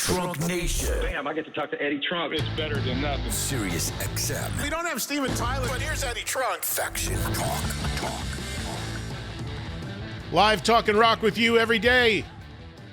Trunk Nation. Bam, I get to talk to Eddie Trunk. It's better than nothing. SiriusXM. We don't have Steven Tyler, but here's Eddie Trunk. Faction Talk. Live talking rock with you every day.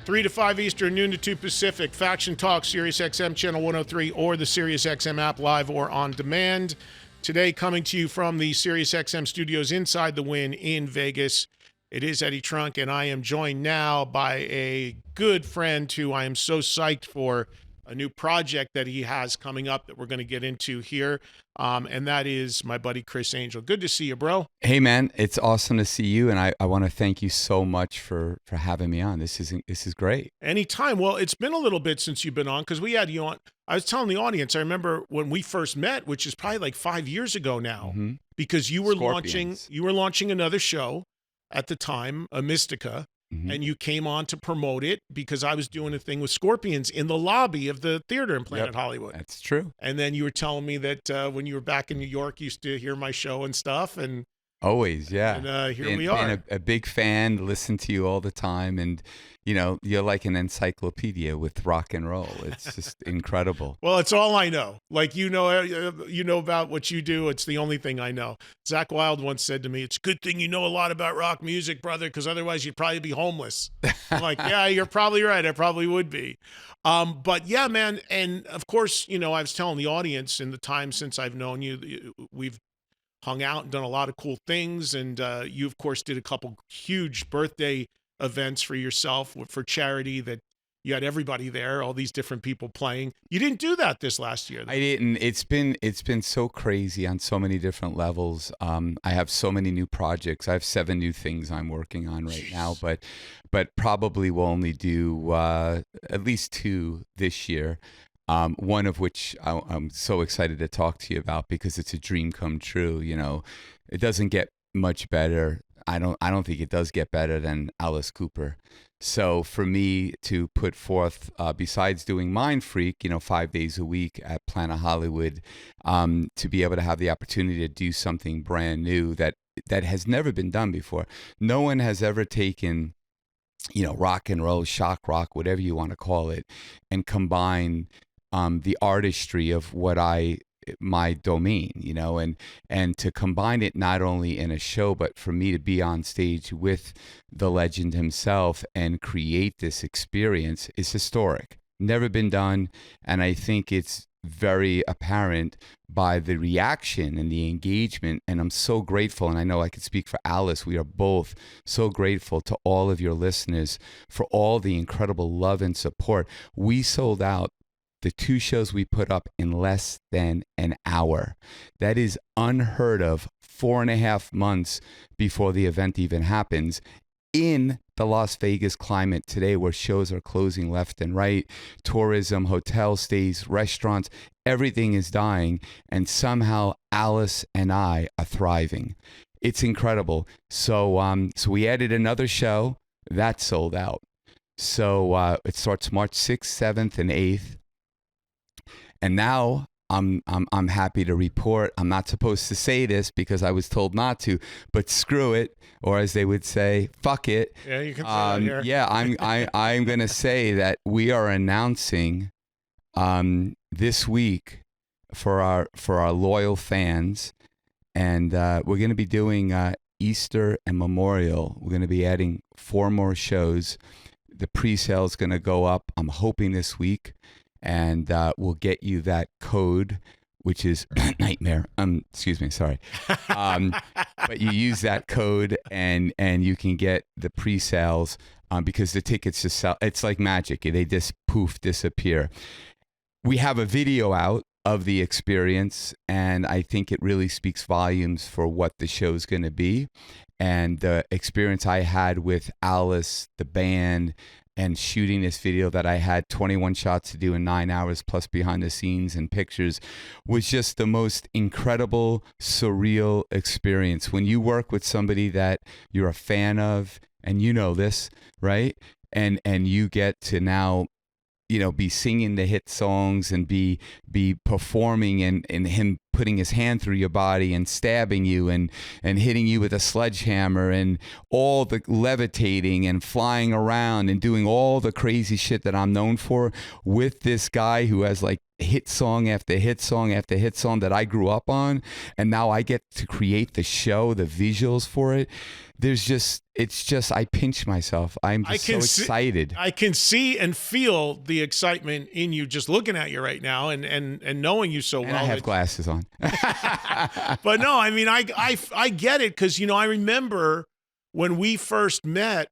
3 to 5 Eastern, noon to 2 Pacific. Faction Talk, SiriusXM Channel 103, or the SiriusXM app, live or on demand. Today, coming to you from the SiriusXM studios inside the Wynn in Vegas. It is Eddie Trunk, and I am joined now by a good friend who I am so psyched for a new project that he has coming up that we're going to get into here, and that is my buddy Criss Angel. Good to see you, bro. Hey, man, it's awesome to see you, and I want to thank you so much for having me on. This is great. Anytime. Well, it's been a little bit since you've been on because we had you on. I was telling the audience, I remember when we first met, which is probably like 5 years ago now, because you were launching another show at the time, a Mystica, and you came on to promote it because I was doing a thing with Scorpions in the lobby of the theater in Planet Hollywood. That's true. And then you were telling me that when you were back in New York, you used to hear my show and stuff. And always, yeah. And here we are. Being a big fan, listen to you all the time, and you know, you're like an encyclopedia with rock and roll. It's just incredible. Well, it's all I know. Like, you know about what you do. It's the only thing I know. Zach Wilde once said to me, "It's a good thing you know a lot about rock music, brother, because otherwise you'd probably be homeless." I'm like, yeah, you're probably right. I probably would be. But yeah, man. And of course, you know, I was telling the audience in the time since I've known you, we've hung out and done a lot of cool things. And you, of course, did a couple huge birthday events for yourself for charity that you had everybody there, all these different people playing. You didn't do that this last year, though. I didn't. It's been so crazy on so many different levels. I have so many new projects. I have 7 new things I'm working on right now, but probably will only do at least 2 this year. One of which I'm so excited to talk to you about because it's a dream come true. You know, it doesn't get much better. I don't think it does get better than Alice Cooper. So for me to put forth, besides doing Mind Freak, you know, 5 days a week at Planet Hollywood, to be able to have the opportunity to do something brand new that has never been done before. No one has ever taken, you know, rock and roll, shock rock, whatever you want to call it, and combine the artistry of my domain, you know, and to combine it not only in a show, but for me to be on stage with the legend himself and create this experience is historic. Never been done. And I think it's very apparent by the reaction and the engagement. And I'm so grateful. And I know I could speak for Alice. We are both so grateful to all of your listeners for all the incredible love and support. We sold out the 2 shows we put up in less than an hour. That is unheard of. 4.5 months before the event even happens in the Las Vegas climate today, where shows are closing left and right, tourism, hotel stays, restaurants, everything is dying, and somehow Alice and I are thriving. It's incredible. So we added another show that sold out. So it starts March 6th, 7th, and 8th. And now I'm happy to report, I'm not supposed to say this because I was told not to, but screw it, or as they would say, fuck it. Yeah, you can say that here. Yeah, I'm going to say that we are announcing this week for our loyal fans, and we're going to be doing Easter and Memorial. We're going to be adding 4 more shows. The pre-sale is going to go up, I'm hoping this week. And we'll get you that code, which is nightmare. Excuse me, sorry. But you use that code, and you can get the pre-sales because the tickets just sell. It's like magic; they just poof disappear. We have a video out of the experience, and I think it really speaks volumes for what the show's going to be, and the experience I had with Alice, the band. And shooting this video that I had 21 shots to do in 9 hours plus behind the scenes and pictures was just the most incredible, surreal experience. When you work with somebody that you're a fan of, and you know this, right? And you get to now be singing the hit songs and be performing and him putting his hand through your body and stabbing you and hitting you with a sledgehammer and all the levitating and flying around and doing all the crazy shit that I'm known for with this guy who has like hit song after hit song after hit song that I grew up on, and now I get to create the show, the visuals for it. I pinch myself. I'm just so excited. I can see and feel the excitement in you just looking at you right now and knowing you so well. And I have glasses on. But no, I mean, I get it, because, I remember when we first met,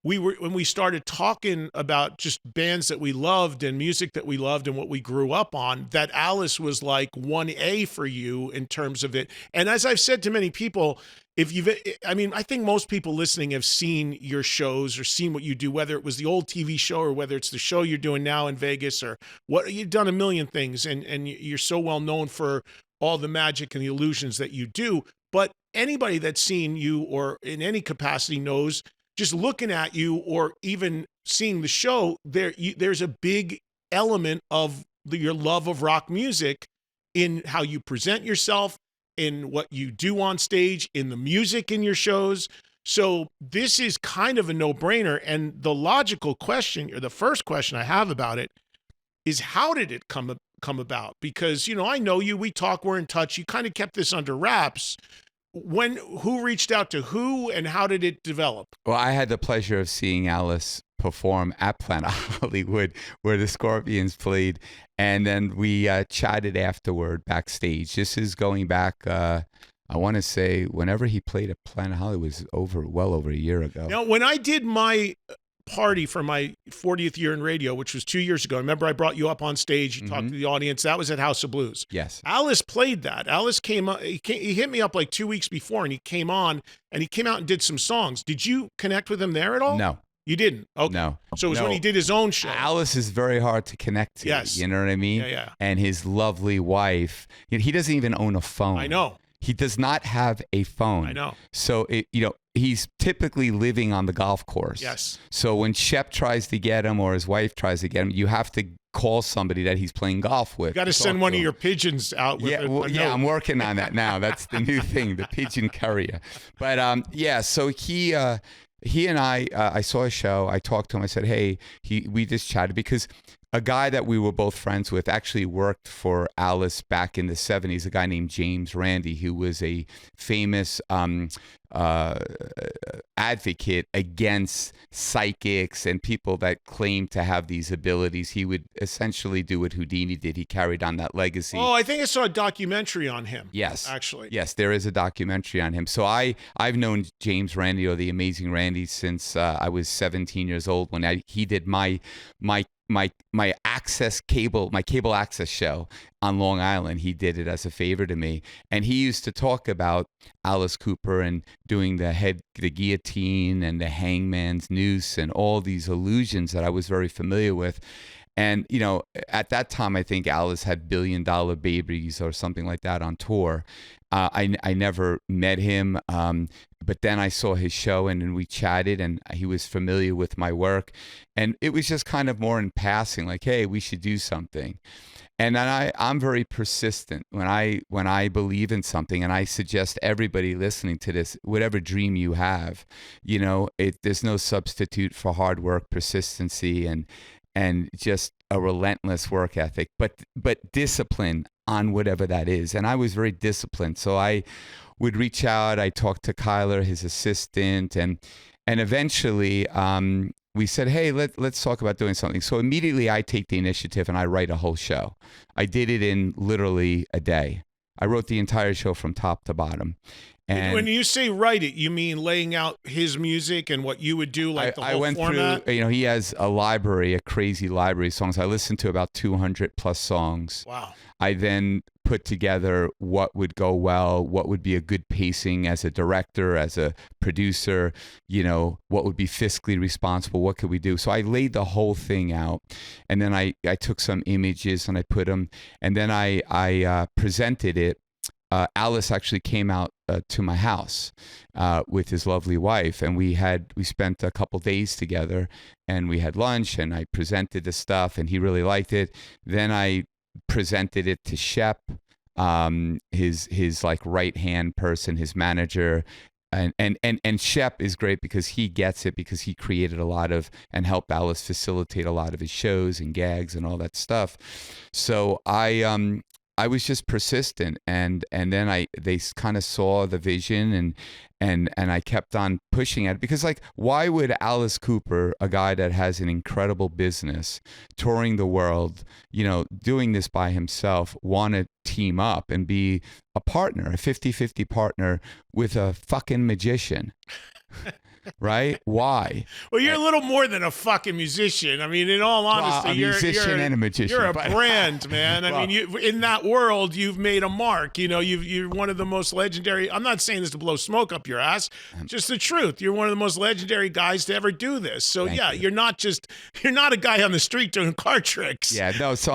when we started talking about just bands that we loved and music that we loved and what we grew up on, that Alice was like 1A for you in terms of it. And as I've said to many people, I think most people listening have seen your shows or seen what you do, whether it was the old TV show or whether it's the show you're doing now in Vegas, or what you've done a million things, and you're so well known for all the magic and the illusions that you do. But anybody that's seen you or in any capacity knows, just looking at you or even seeing the show, there's a big element of your love of rock music in how you present yourself, in what you do on stage, in the music in your shows. So this is kind of a no-brainer. And the logical question, or the first question I have about it, is how did it come about? Because, I know you, we talk, we're in touch. You kind of kept this under wraps. Who reached out to who, and how did it develop? Well, I had the pleasure of seeing Alice perform at Planet Hollywood, where the Scorpions played, and then we chatted afterward backstage. This is going back, I want to say, whenever he played at Planet Hollywood was well over a year ago. Now, when I did my party for my 40th year in radio, which was 2 years ago. Remember, I brought you up on stage. You talked to the audience. That was at House of Blues. Yes. Alice played that. Alice came up. He hit me up like 2 weeks before, and he came on, and he came out and did some songs. Did you connect with him there at all? No. You didn't? Okay. No. So it was when he did his own show. Alice is very hard to connect to. Yes. You know what I mean? Yeah. And his lovely wife, he doesn't even own a phone. I know. He does not have a phone. I know. So, he's typically living on the golf course. Yes. So when Shep tries to get him or his wife tries to get him, you have to call somebody that he's playing golf with. You got to send one of your pigeons out with a note. I'm working on that now. That's the new thing, the pigeon carrier. But so he and I saw a show. I talked to him. I said, hey, we just chatted because a guy that we were both friends with actually worked for Alice back in the 70s, a guy named James Randi, who was a famous advocate against psychics and people that claim to have these abilities. He would essentially do what Houdini did. He carried on that legacy. Oh, I think I saw a documentary on him. Yes. Actually. Yes, there is a documentary on him. So I've known James Randi, or the Amazing Randi, since I was 17 years old when he did my cable access show on Long Island. He did it as a favor to me, and he used to talk about Alice Cooper and doing the guillotine and the hangman's noose and all these illusions that I was very familiar with. And at that time, I think Alice had $1 Billion Babies or something like that on tour. I never met him, but then I saw his show and then we chatted, and he was familiar with my work, and it was just kind of more in passing, like, hey, we should do something. And then I'm very persistent when I believe in something, and I suggest everybody listening to this, whatever dream you have, there's no substitute for hard work, persistency, and just a relentless work ethic, but discipline on whatever that is. And I was very disciplined. So I would reach out. I talked to Kyler, his assistant, and eventually we said, hey, let's talk about doing something. So immediately I take the initiative and I write a whole show. I did it in literally a day. I wrote the entire show from top to bottom. And when you say write it, you mean laying out his music and what you would do, like the whole format? Through, he has a crazy library of songs. I listened to about 200 plus songs. Wow. I then put together what would go well, what would be a good pacing as a director, as a producer, what would be fiscally responsible, what could we do? So I laid the whole thing out, and then I took some images and I put them, and then I presented it Alice actually came out to my house with his lovely wife, and we spent a couple days together, and we had lunch, and I presented the stuff, and he really liked it. Then I presented it to Shep, his like right hand person, his manager. And Shep is great because he gets it, because he created a lot of and helped Alice facilitate a lot of his shows and gags and all that stuff. So I was just persistent, and then they kind of saw the vision, and I kept on pushing at it, because like, why would Alice Cooper, a guy that has an incredible business, touring the world, doing this by himself, want to team up and be a partner, a 50-50 partner with a fucking magician? Right? Why? Well, you're a little more than a fucking musician. I mean, in all honesty, a musician and a magician. You're a brand, man. I mean, in that world, you've made a mark. You're one of the most legendary. I'm not saying this to blow smoke up your ass. Just the truth. You're one of the most legendary guys to ever do this. So you're not a guy on the street doing card tricks. Yeah, no. So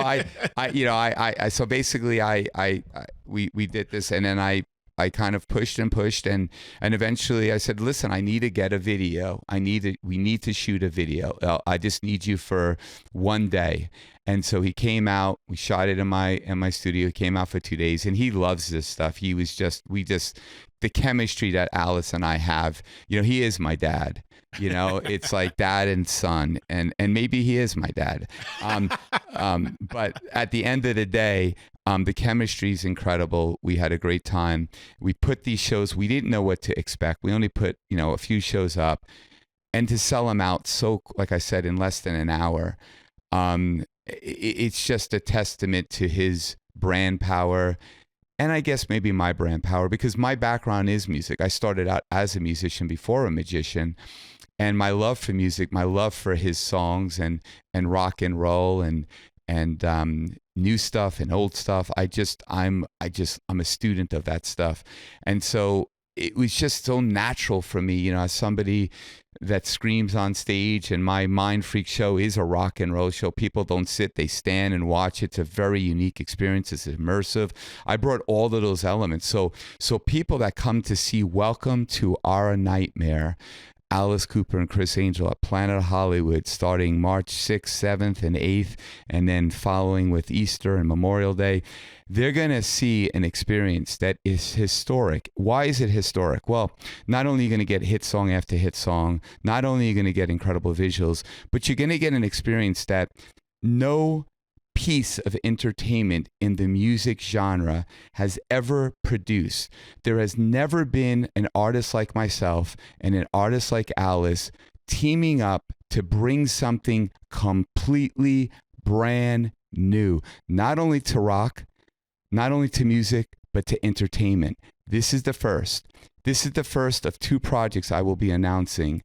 so basically, we did this, and then I kind of pushed and eventually I said, listen, I need to get a video. We need to shoot a video. I just need you for one day. And so he came out, we shot it in my studio. He came out for 2 days, and he loves this stuff. He was the chemistry that Alice and I have, he is my dad. It's like dad and son, and maybe he is my dad. But at the end of the day, the chemistry is incredible. We had a great time. We put these shows, we didn't know what to expect. We only put, a few shows up, and to sell them out so, like I said, in less than an hour, it's just a testament to his brand power. And I guess maybe my brand power, because my background is music. I started out as a musician before a magician. And my love for music, my love for his songs and rock and roll and new stuff and old stuff, I'm a student of that stuff. And so it was just so natural for me, as somebody that screams on stage, and my Mind Freak show is a rock and roll show. People don't sit, they stand and watch. It's a very unique experience. It's immersive. I brought all of those elements. So people that come to see Welcome to Our Nightmare, Alice Cooper and Criss Angel at Planet Hollywood, starting March 6th, 7th, and 8th, and then following with Easter and Memorial Day, they're going to see an experience that is historic. Why is it historic? Well, not only are you going to get hit song after hit song, not only are you going to get incredible visuals, but you're going to get an experience that no piece of entertainment in the music genre has ever produced. There has never been an artist like myself and an artist like Alice teaming up to bring something completely brand new, not only to rock, not only to music, but to entertainment. This is the first. This is the first of 2 projects I will be announcing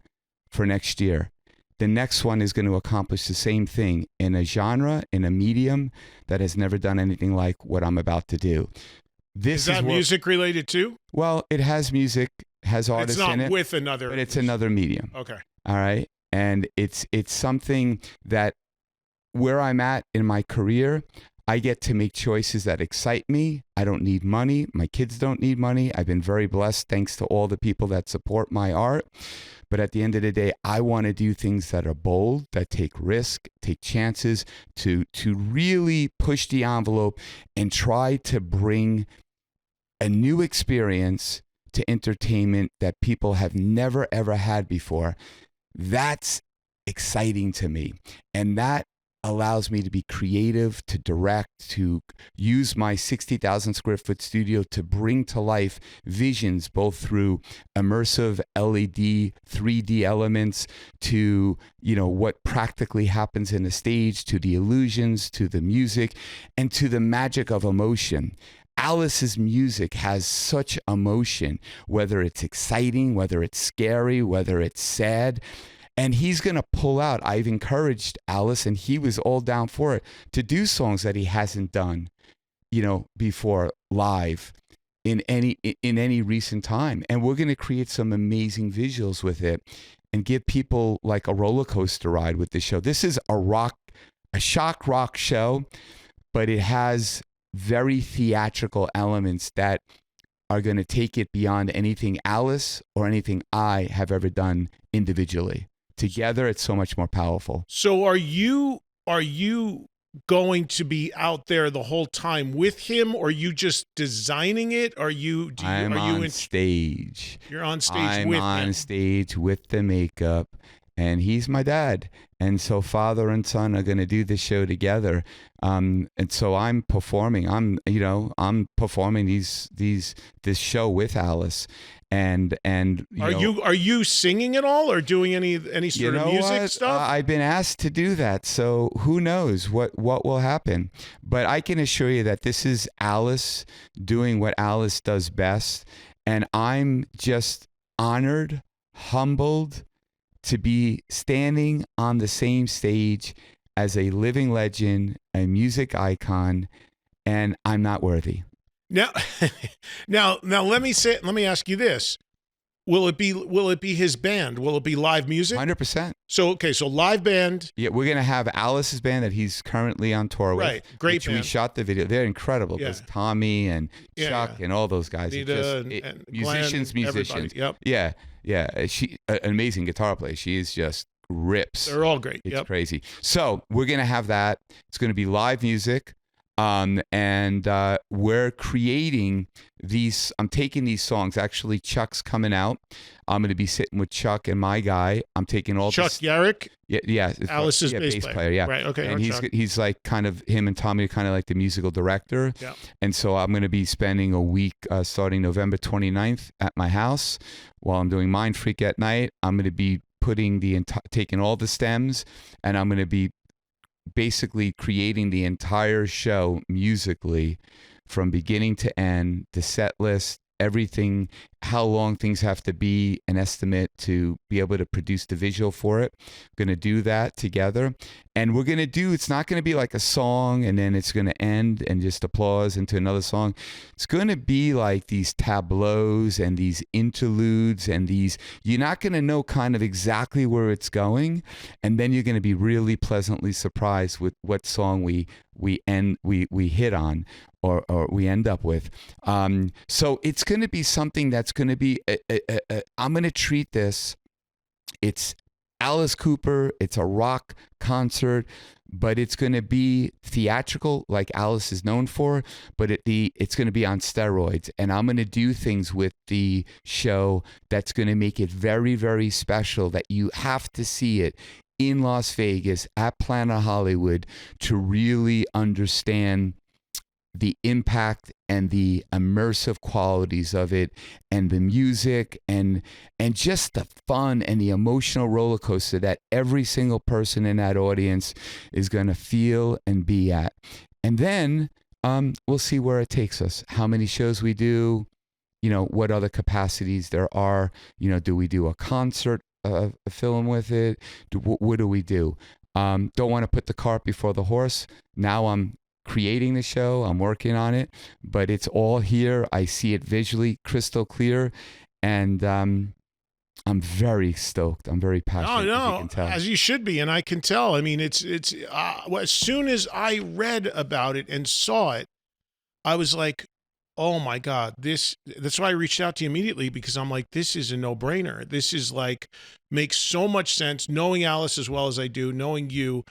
for next year. The next one is going to accomplish the same thing in a genre, in a medium that has never done anything like what I'm about to do. Is that music related too? Well, it has music, has artists in it. It's not with another. But it's another medium. Okay. All right. And it's something that where I'm at in my career, I get to make choices that excite me. I don't need money. My kids don't need money. I've been very blessed thanks to all the people that support my art. But at the end of the day, I want to do things that are bold, that take risk, take chances, to really push the envelope and try to bring a new experience to entertainment that people have never, ever had before. That's exciting to me. And that allows me to be creative, to direct, to use my 60,000 square foot studio to bring to life visions, both through immersive LED, 3D elements, to, what practically happens in the stage, to the illusions, to the music, and to the magic of emotion. Alice's music has such emotion, whether it's exciting, whether it's scary, whether it's sad. And he's going to pull out. I've encouraged Alice, and he was all down for it, to do songs that he hasn't done, before live in any recent time. And we're going to create some amazing visuals with it and give people like a roller coaster ride with this show. This is a shock rock show, but it has very theatrical elements that are going to take it beyond anything Alice or anything I have ever done individually. Together, it's so much more powerful. So are you going to be out there the whole time with him, or are you just designing it? I'm on stage. You're on stage I'm with him. I'm on stage with the makeup, and he's my dad. And so father and son are going to do this show together. And so I'm performing. I'm performing this show with Alice. And are you singing at all, or doing any sort of music stuff? I've been asked to do that, so who knows what will happen. But I can assure you that this is Alice doing what Alice does best, and I'm just honored, humbled to be standing on the same stage as a living legend, a music icon, and I'm not worthy. Now, let me ask you this: Will it be his band? Will it be live music? 100%. So live band. Yeah, we're gonna have Alice's band that he's currently on tour with. Right, great band. We shot the video. They're incredible. Yeah. There's Tommy and Chuck and all those guys. And musicians. Everybody. Yep. Yeah. She an amazing guitar player. She is just rips. They're all great. It's crazy. So we're gonna have that. It's gonna be live music. And we're creating these. I'm taking these songs. Actually, Chuck's coming out. I'm going to be sitting with Chuck and my guy. I'm taking all Chuck Yarrick. Yeah. Alice's bass player. Yeah. Right. Okay. And he's like kind of him and Tommy are kind of like the musical director. Yeah. And so I'm going to be spending a week starting November 29th at my house while I'm doing Mind Freak at night. I'm going to be taking all the stems, and I'm going to be basically creating the entire show musically from beginning to end, the set list, everything, how long things have to be, an estimate to be able to produce the visual for it. We're going to do that together. And we're going to it's not going to be like a song and then it's going to end and just applause into another song. It's going to be like these tableaus and these interludes and you're not going to know kind of exactly where it's going. And then you're going to be really pleasantly surprised with what song we hit on or we end up with. So it's going to be something that's going to be, I'm going to treat this, it's Alice Cooper, it's a rock concert, but it's going to be theatrical like Alice is known for, but it's going to be on steroids. And I'm going to do things with the show that's going to make it very, very special, that you have to see it in Las Vegas at Planet Hollywood to really understand the impact and the immersive qualities of it, and the music and just the fun and the emotional roller coaster that every single person in that audience is going to feel and be at. And then we'll see where it takes us, how many shows we do, what other capacities there are. Do we do a concert, a film with it? What do we do? Don't want to put the cart before the horse. Now I'm creating the show, I'm working on it, but it's all here. I see it visually crystal clear, and I'm very stoked. I'm very passionate. No, as you can tell. As you should be, and I can tell. I mean, it's as soon as I read about it and saw it, I was like, oh my God, that's why I reached out to you immediately, because I'm like, this is a no-brainer. This is like, makes so much sense. Knowing Alice as well as I do, knowing you,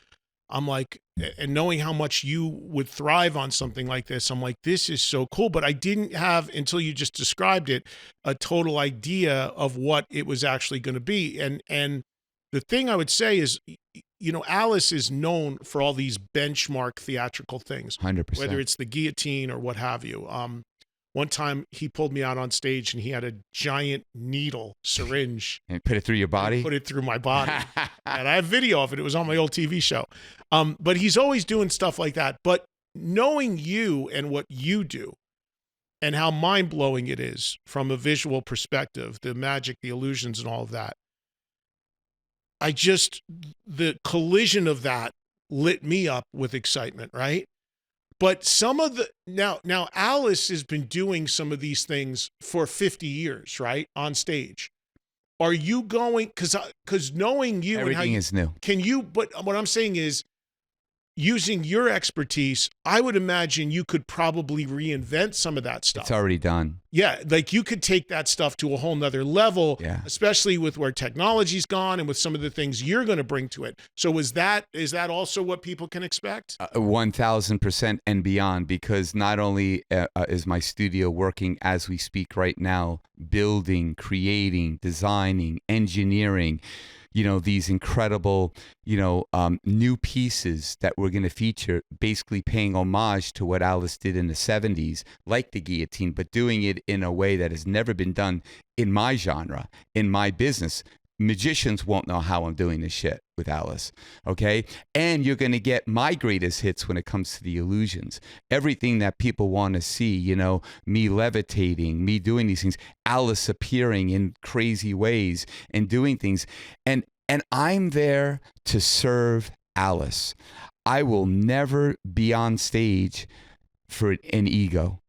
I'm like, and knowing how much you would thrive on something like this, I'm like, this is so cool. But I didn't have, until you just described it, a total idea of what it was actually going to be. And the thing I would say is, Alice is known for all these benchmark theatrical things, 100%. Whether it's the guillotine or what have you. One time he pulled me out on stage and he had a giant needle syringe. And put it through your body? Put it through my body. And I have video of it. It was on my old TV show. But he's always doing stuff like that. But knowing you and what you do and how mind-blowing it is from a visual perspective, the magic, the illusions, and all of that, the collision of that lit me up with excitement, right? But some of now Alice has been doing some of these things for 50 years, right? On stage. Are you going, because knowing you everything and how is new. Can you, but what I'm saying is, using your expertise, I would imagine you could probably reinvent some of that stuff. It's already done. Yeah, like you could take that stuff to a whole nother level, especially with where technology's gone and with some of the things you're going to bring to it. So is that also what people can expect? 1,000% and beyond, because not only is my studio working as we speak right now, building, creating, designing, engineering, these incredible, new pieces that we're going to feature, basically paying homage to what Alice did in the 70s, like the guillotine, but doing it in a way that has never been done in my genre, in my business. Magicians won't know how I'm doing this shit with Alice, okay? And you're going to get my greatest hits when it comes to the illusions. Everything that people want to see, me levitating, me doing these things, Alice appearing in crazy ways and doing things. And I'm there to serve Alice. I will never be on stage for an ego.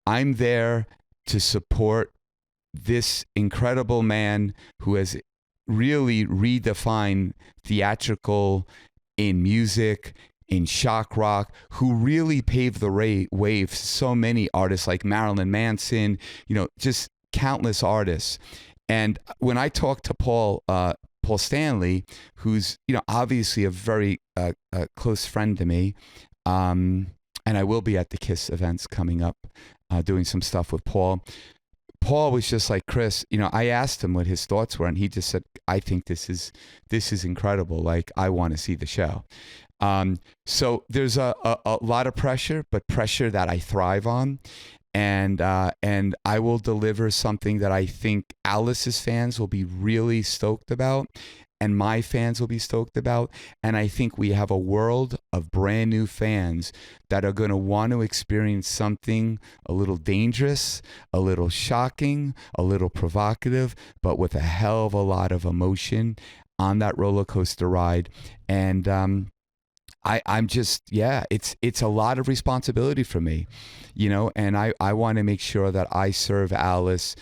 I'm there to support this incredible man who has really redefine theatrical in music, in shock rock, who really paved the way for so many artists like Marilyn Manson, just countless artists. And when I talked to Paul Stanley, who's, obviously a very close friend to me, and I will be at the KISS events coming up, doing some stuff with Paul. Paul was just like, Chris, I asked him what his thoughts were, and he just said, I think this is incredible. Like, I want to see the show. So there's a lot of pressure, but pressure that I thrive on. And I will deliver something that I think Alice's fans will be really stoked about, and my fans will be stoked about. And I think we have a world of brand new fans that are going to want to experience something a little dangerous, a little shocking, a little provocative, but with a hell of a lot of emotion on that roller coaster ride. And I'm just, it's a lot of responsibility for me, and I want to make sure that I serve Alice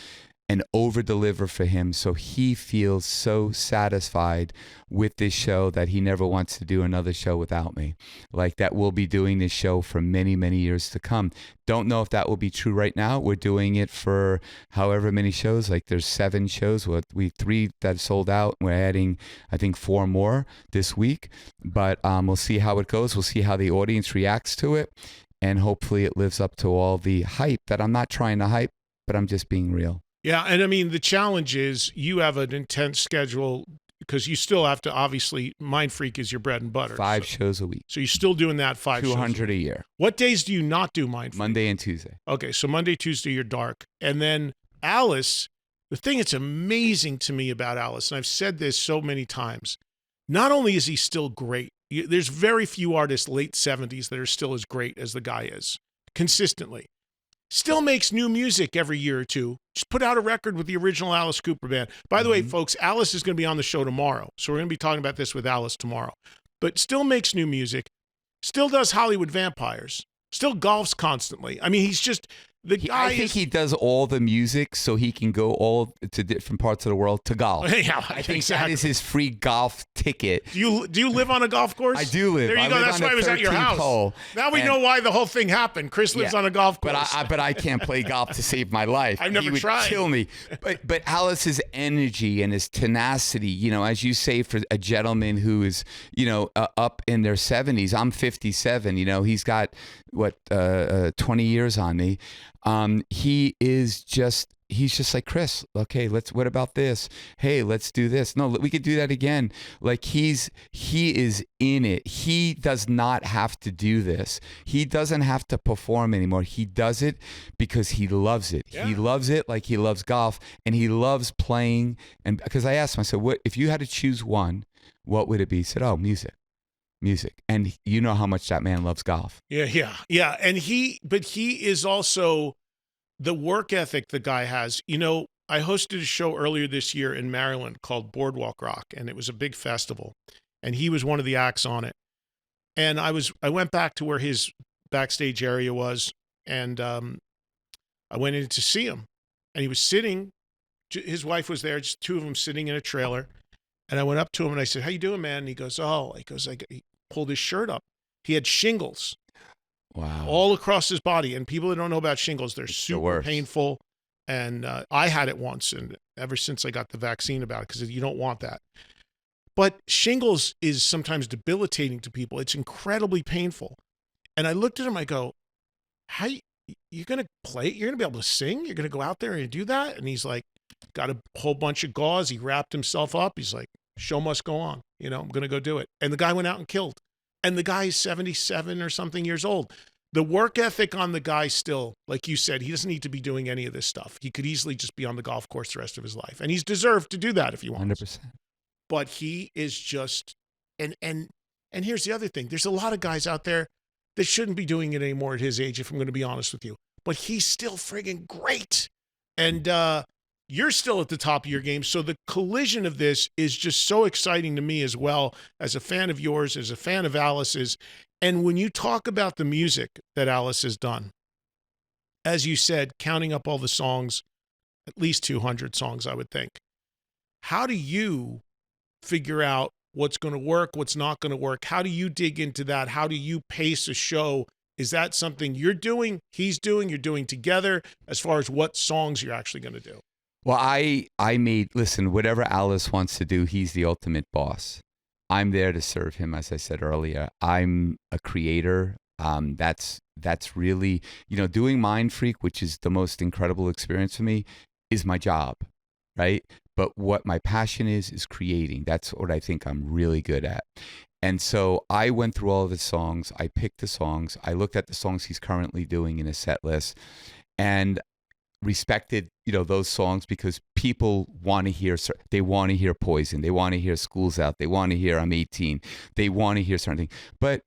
and over deliver for him, so he feels so satisfied with this show that he never wants to do another show without me. Like, that we'll be doing this show for many, many years to come. Don't know if that will be true right now. We're doing it for however many shows. Like, there's 7 shows. We 3 that sold out. We're adding, I think, 4 more this week. But we'll see how it goes. We'll see how the audience reacts to it. And hopefully it lives up to all the hype that I'm not trying to hype, but I'm just being real. Yeah, and I mean, the challenge is you have an intense schedule because you still have to, obviously, Mind Freak is your bread and butter. 5 shows a week. So you're still doing that 5 shows. 200 a year. What days do you not do Mind Freak? Monday and Tuesday. Okay, so Monday, Tuesday, you're dark. And then Alice, the thing that's amazing to me about Alice, and I've said this so many times, not only is he still great, there's very few artists late 70s that are still as great as the guy is, consistently. Still makes new music every year or two. Just put out a record with the original Alice Cooper band. By the way, folks, Alice is going to be on the show tomorrow. So we're going to be talking about this with Alice tomorrow. But still makes new music. Still does Hollywood Vampires. Still golfs constantly. I mean, he's just... I think he does all the music so he can go all to different parts of the world to golf. Yeah, I think that is his free golf ticket. Do you live on a golf course? I do live. There you go. That's why I was at your house. Hole. Now we know why the whole thing happened. Chris lives on a golf course. But I can't play golf to save my life. I've never tried. He would kill me. But Alice's energy and his tenacity, as you say, for a gentleman who is, up in their 70s. I'm 57. He's got 20 years on me. He's just like, Chris, okay, what about this? Hey, let's do this. No, we could do that again. Like, he is in it. He does not have to do this. He doesn't have to perform anymore. He does it because he loves it. Yeah. He loves it like he loves golf, and he loves playing. And because I asked him, I said, what if you had to choose one, what would it be? He said, oh, music. And you know how much that man loves golf. Yeah. And he is also the work ethic the guy has. I hosted a show earlier this year in Maryland called Boardwalk Rock, and it was a big festival, and he was one of the acts on it. And I went back to where his backstage area was, and I went in to see him, and he was sitting. His wife was there, just 2 of them sitting in a trailer. And I went up to him and I said, how you doing, man? And he goes, he pulled his shirt up. He had shingles Wow. all across his body. And people that don't know about shingles, they're the super worst. painful. And I had it once, and ever since I got the vaccine about it, because you don't want that. But shingles is sometimes debilitating to people. It's incredibly painful. And I looked at him, I go, how you're going to play? You're going to be able to sing? You're going to go out there and do that? And he's like, got a whole bunch of gauze. He wrapped himself up. He's like, show must go on. You know, I'm going to go do it. And the guy went out and killed. And the guy is 77 or something years old. The work ethic on the guy still, like you said, he doesn't need to be doing any of this stuff. He could easily just be on the golf course the rest of his life. And he's deserved to do that if he wants. 100%. But he is just, and here's the other thing. There's a lot of guys out there that shouldn't be doing it anymore at his age, if I'm going to be honest with you. But he's still friggin' great. And you're still at the top of your game. So the collision of this is just so exciting to me as well, as a fan of yours, as a fan of Alice's. And when you talk about the music that Alice has done, as you said, counting up all the songs, at least 200 songs, I would think. How do you figure out what's going to work, what's not going to work? How do you dig into that? How do you pace a show? Is that something you're doing, he's doing, you're doing together, as far as what songs you're actually going to do? Well, I listen, whatever Alice wants to do, he's the ultimate boss. I'm there to serve him, as I said earlier. I'm a creator. That's really, doing Mind Freak, which is the most incredible experience for me, is my job, right? But what my passion is creating. That's what I think I'm really good at. And so I went through all of his songs. I picked the songs. I looked at the songs he's currently doing in his set list, and respected, those songs, because people want to hear, they want to hear Poison. They want to hear School's Out. They want to hear I'm 18. They want to hear certain things. But,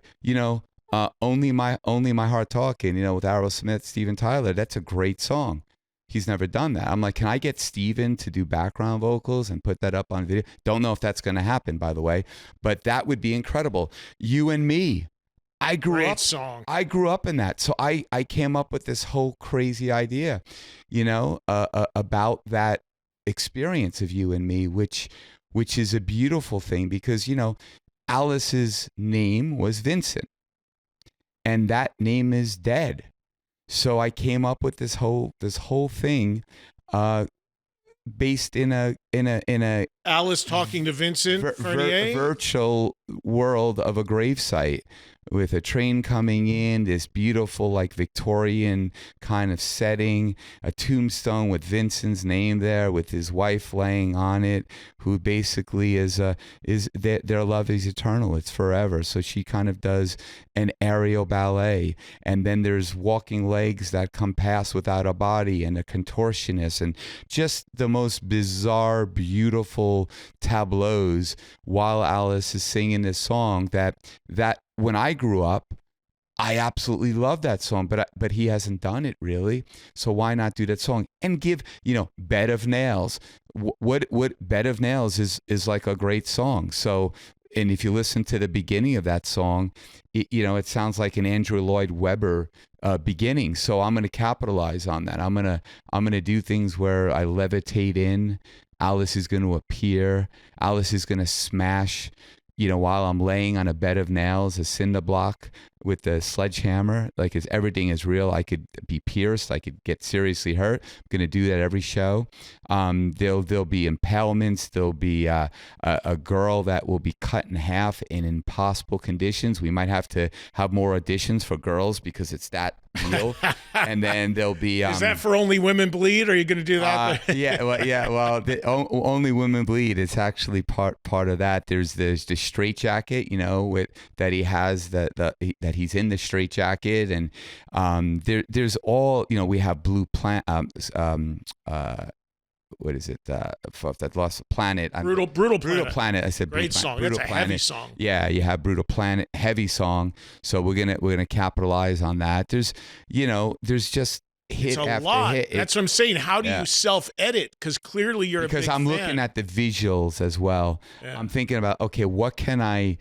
Only My Heart Talking, with Aerosmith, Steven Tyler, that's a great song. He's never done that. I'm like, can I get Steven to do background vocals and put that up on video? Don't know if that's going to happen, by the way, but that would be incredible. You and Me. I grew up in that. So I came up with this whole crazy idea, about that experience of You and Me, which is a beautiful thing because, Alice's name was Vincent, and that name is dead. So I came up with this whole thing, based in a Alice talking to Vincent Fernier? Virtual world of a gravesite, with a train coming in, this beautiful like Victorian kind of setting, a tombstone with Vincent's name there, with his wife laying on it, who basically is their love is eternal, it's forever. So she kind of does an aerial ballet, and then there's walking legs that come past without a body, and a contortionist, and just the most bizarre, beautiful tableaus while Alice is singing this song that when I grew up, I absolutely love that song, but he hasn't done it really. So why not do that song and give, Bed of Nails? What Bed of Nails is like a great song. So, and if you listen to the beginning of that song, it sounds like an Andrew Lloyd Webber beginning. So I'm going to capitalize on that. I'm going to do things where I levitate in. Alice is going to appear. Alice is going to smash, while I'm laying on a bed of nails, a cinder block with the sledgehammer, like everything is real. I could be pierced. I could get seriously hurt. I'm going to do that every show. There'll be impalements. There'll be a girl that will be cut in half in impossible conditions. We might have to have more auditions for girls because it's that real. And then there'll be... is that for Only Women Bleed? Or are you going to do that? Well, Only Women Bleed. It's actually part of that. There's the straitjacket, that he has, that he's in the straitjacket, and there's all, we have Blue Planet. What is it? That Lost Planet. Brutal Planet. I said great song. Brutal That's a Planet. heavy song. Yeah, you have Brutal Planet, heavy song. So we're gonna capitalize on that. There's just hit it's a after lot. hit. That's what I'm saying. How do you self-edit? Because clearly you're because a big I'm fan. looking at the visuals as well. Yeah. I'm thinking about, okay, what can I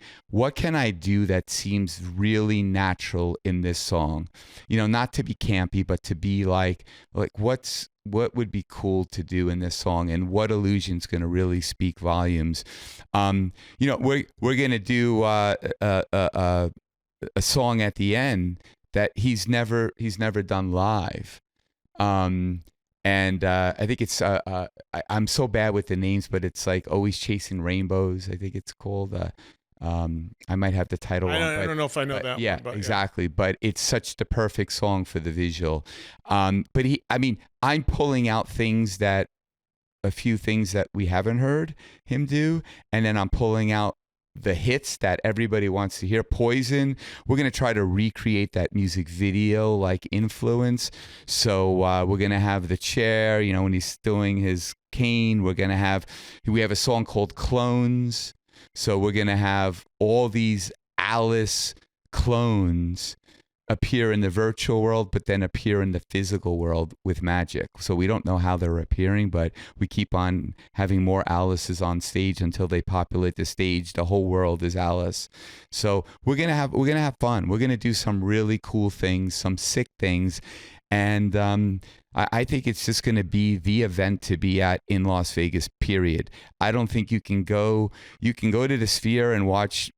do that seems really natural in this song? Not to be campy, but to be like what would be cool to do in this song, and what illusion's going to really speak volumes. We're going to do a song at the end that he's never done live. And I think it's I'm so bad with the names, but it's like Always Chasing Rainbows. I think it's called. I might have the title wrong. I don't know if I know that yeah, one. But exactly. Yeah. But it's such the perfect song for the visual. But I'm pulling out a few things that we haven't heard him do, and then I'm pulling out the hits that everybody wants to hear. Poison, we're going to try to recreate that music video like influence. So we're going to have the chair, when he's doing his cane. We have a song called Clones. So we're going to have all these Alice clones appear in the virtual world, but then appear in the physical world with magic. So we don't know how they're appearing, but we keep on having more Alices on stage until they populate the stage. The whole world is Alice. So we're gonna have fun. We're gonna do some really cool things, some sick things, and I think it's just going to be the event to be at in Las Vegas, period. I don't think you can go to the Sphere and watch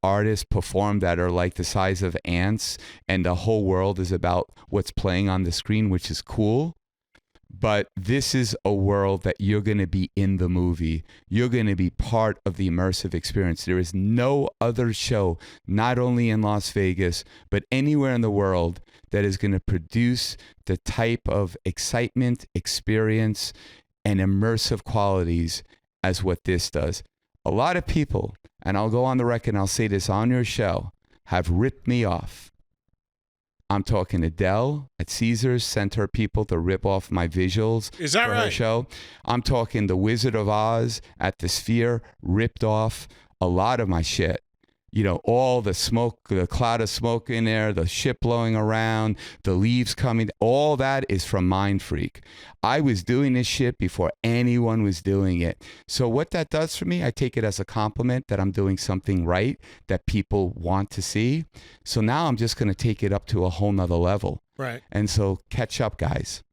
artists perform that are like the size of ants, and the whole world is about what's playing on the screen, which is cool. But this is a world that you're going to be in the movie. You're going to be part of the immersive experience. There is no other show, not only in Las Vegas, but anywhere in the world, that is going to produce the type of excitement, experience, and immersive qualities as what this does. A lot of people, and I'll go on the record and I'll say this on your show, have ripped me off. I'm talking Adele at Caesars sent her people to rip off my visuals. Is that for right? Her show. I'm talking The Wizard of Oz at the Sphere ripped off a lot of my shit. All the smoke, the cloud of smoke in there, the shit blowing around, the leaves coming, all that is from Mind Freak. I was doing this shit before anyone was doing it. So what that does for me, I take it as a compliment that I'm doing something right that people want to see. So now I'm just going to take it up to a whole nother level. Right. And so catch up, guys.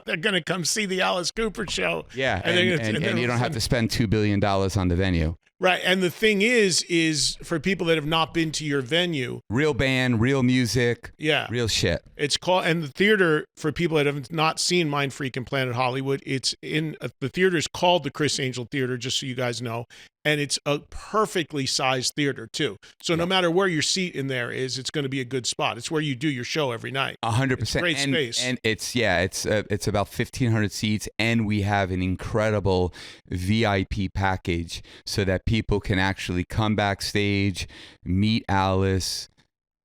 They're going to come see the Alice Cooper show. Yeah. And you don't have to spend $2 billion on the venue. Right. And the thing is for people that have not been to your venue. Real band, real music. Yeah. Real shit. It's called, and the theater, for people that have not seen Mind Freak and Planet Hollywood, it's in, the theater is called the Criss Angel Theater, just so you guys know. And it's a perfectly sized theater, too. So no matter where your seat in there is, it's going to be a good spot. It's where you do your show every night. 100%. It's great space. And it's about 1,500 seats. And we have an incredible VIP package so that people can actually come backstage, meet Alice,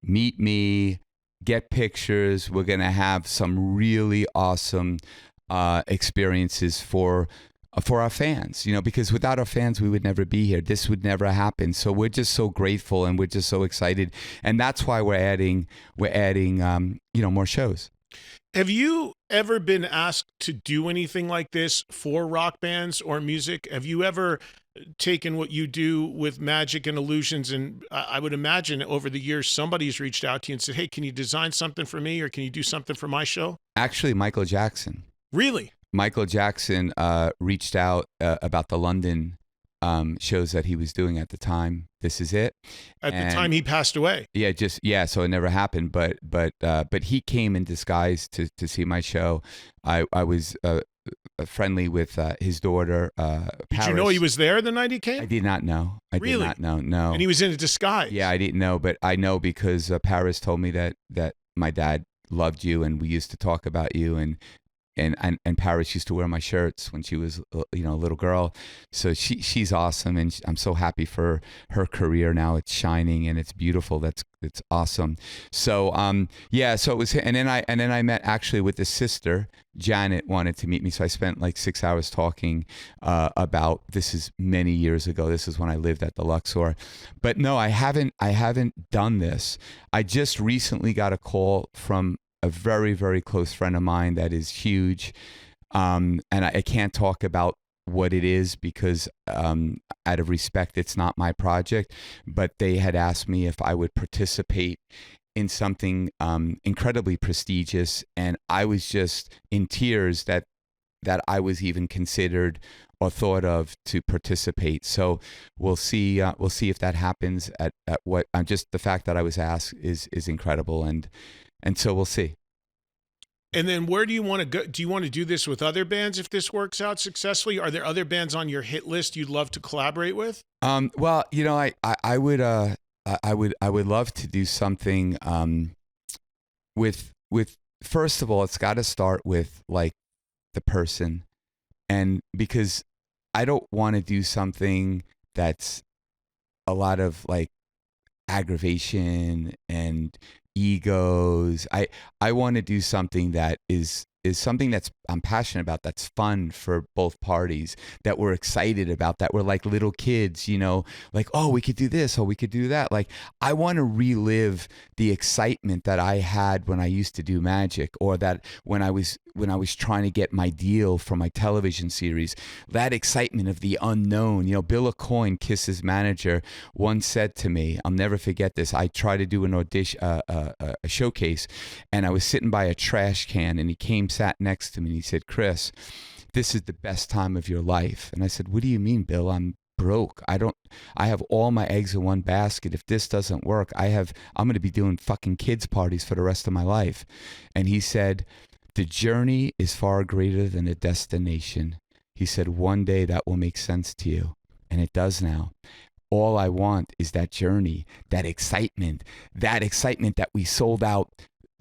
meet me, get pictures. We're going to have some really awesome experiences for our fans, because without our fans, we would never be here. This would never happen. So we're just so grateful and we're just so excited. And that's why we're adding, more shows. Have you ever been asked to do anything like this for rock bands or music? Have you ever taken what you do with magic and illusions? And I would imagine over the years, somebody's reached out to you and said, hey, can you design something for me? Or can you do something for my show? Actually, Michael Jackson. Really? Michael Jackson reached out about the London shows that he was doing at the time. This is it. At the time he passed away. Yeah, so it never happened. But he came in disguise to see my show. I was friendly with his daughter, Paris. Did you know he was there the night he came? I did not know. Really? Did not know. No. And he was in a disguise. Yeah, I didn't know, but I know because Paris told me that my dad loved you and we used to talk about you and Paris used to wear my shirts when she was, a little girl. So she's awesome, and I'm so happy for her career now. It's shining and it's beautiful. It's awesome. So so it was, and then I met actually with the sister. Janet wanted to meet me, so I spent like 6 hours talking about. This is many years ago. This is when I lived at the Luxor, but no, I haven't done this. I just recently got a call from a very, very close friend of mine that is huge. And I can't talk about what it is because out of respect, it's not my project, but they had asked me if I would participate in something incredibly prestigious. And I was just in tears that that I was even considered or thought of to participate. So we'll see if that happens at what just the fact that I was asked is incredible, and so we'll see. And then where do you want to go? Do you want to do this with other bands if this works out successfully? Are there other bands on your hit list you'd love to collaborate with? Well, I would love to do something with first of all, it's got to start with like the person, and because I don't want to do something that's a lot of like aggravation and egos. I want to do something that is something that's I'm passionate about, that's fun for both parties, that we're excited about, that we're like little kids, like, oh, we could do this, oh, we could do that. Like, I want to relive the excitement that I had when I used to do magic, or that when I was trying to get my deal for my television series, that excitement of the unknown. Bill Aucoin, Kiss's manager, once said to me, I'll never forget this. I tried to do an audition, a showcase, and I was sitting by a trash can, and he sat next to me, and he said, Criss, this is the best time of your life. And I said, what do you mean, Bill? I'm broke. I have all my eggs in one basket. If this doesn't work, I'm going to be doing fucking kids parties for the rest of my life. And he said, the journey is far greater than the destination. He said, one day that will make sense to you. And it does now. All I want is that journey, that excitement that we sold out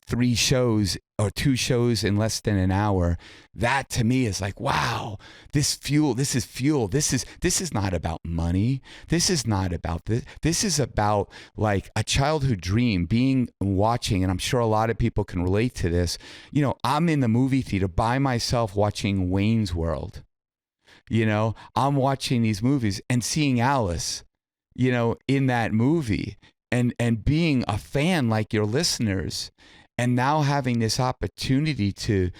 3 shows or 2 shows in less than an hour. That to me is like, wow, this is fuel. This is not about money. This is not about this. This is about like a childhood dream, watching, and I'm sure a lot of people can relate to this. I'm in the movie theater by myself watching Wayne's World. I'm watching these movies and seeing Alice, in that movie, and being a fan like your listeners. And now having this opportunity to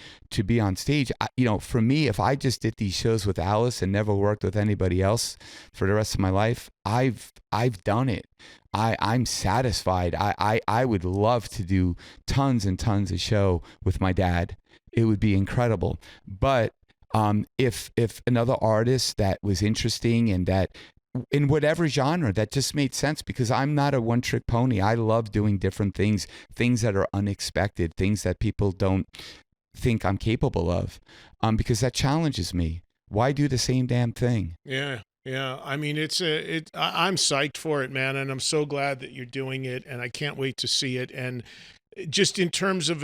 be on stage, for me, if I just did these shows with Alice and never worked with anybody else for the rest of my life, I've done it. I'm satisfied. I would love to do tons and tons of show with my dad. It would be incredible. But if another artist that was interesting and that in whatever genre that just made sense, because I'm not a one-trick pony. I love doing different things that are unexpected, things that people don't think I'm capable of, because that challenges me. Why do the same damn thing? Yeah. I mean, I'm psyched for it, man, and I'm so glad that you're doing it, and I can't wait to see it. And just in terms of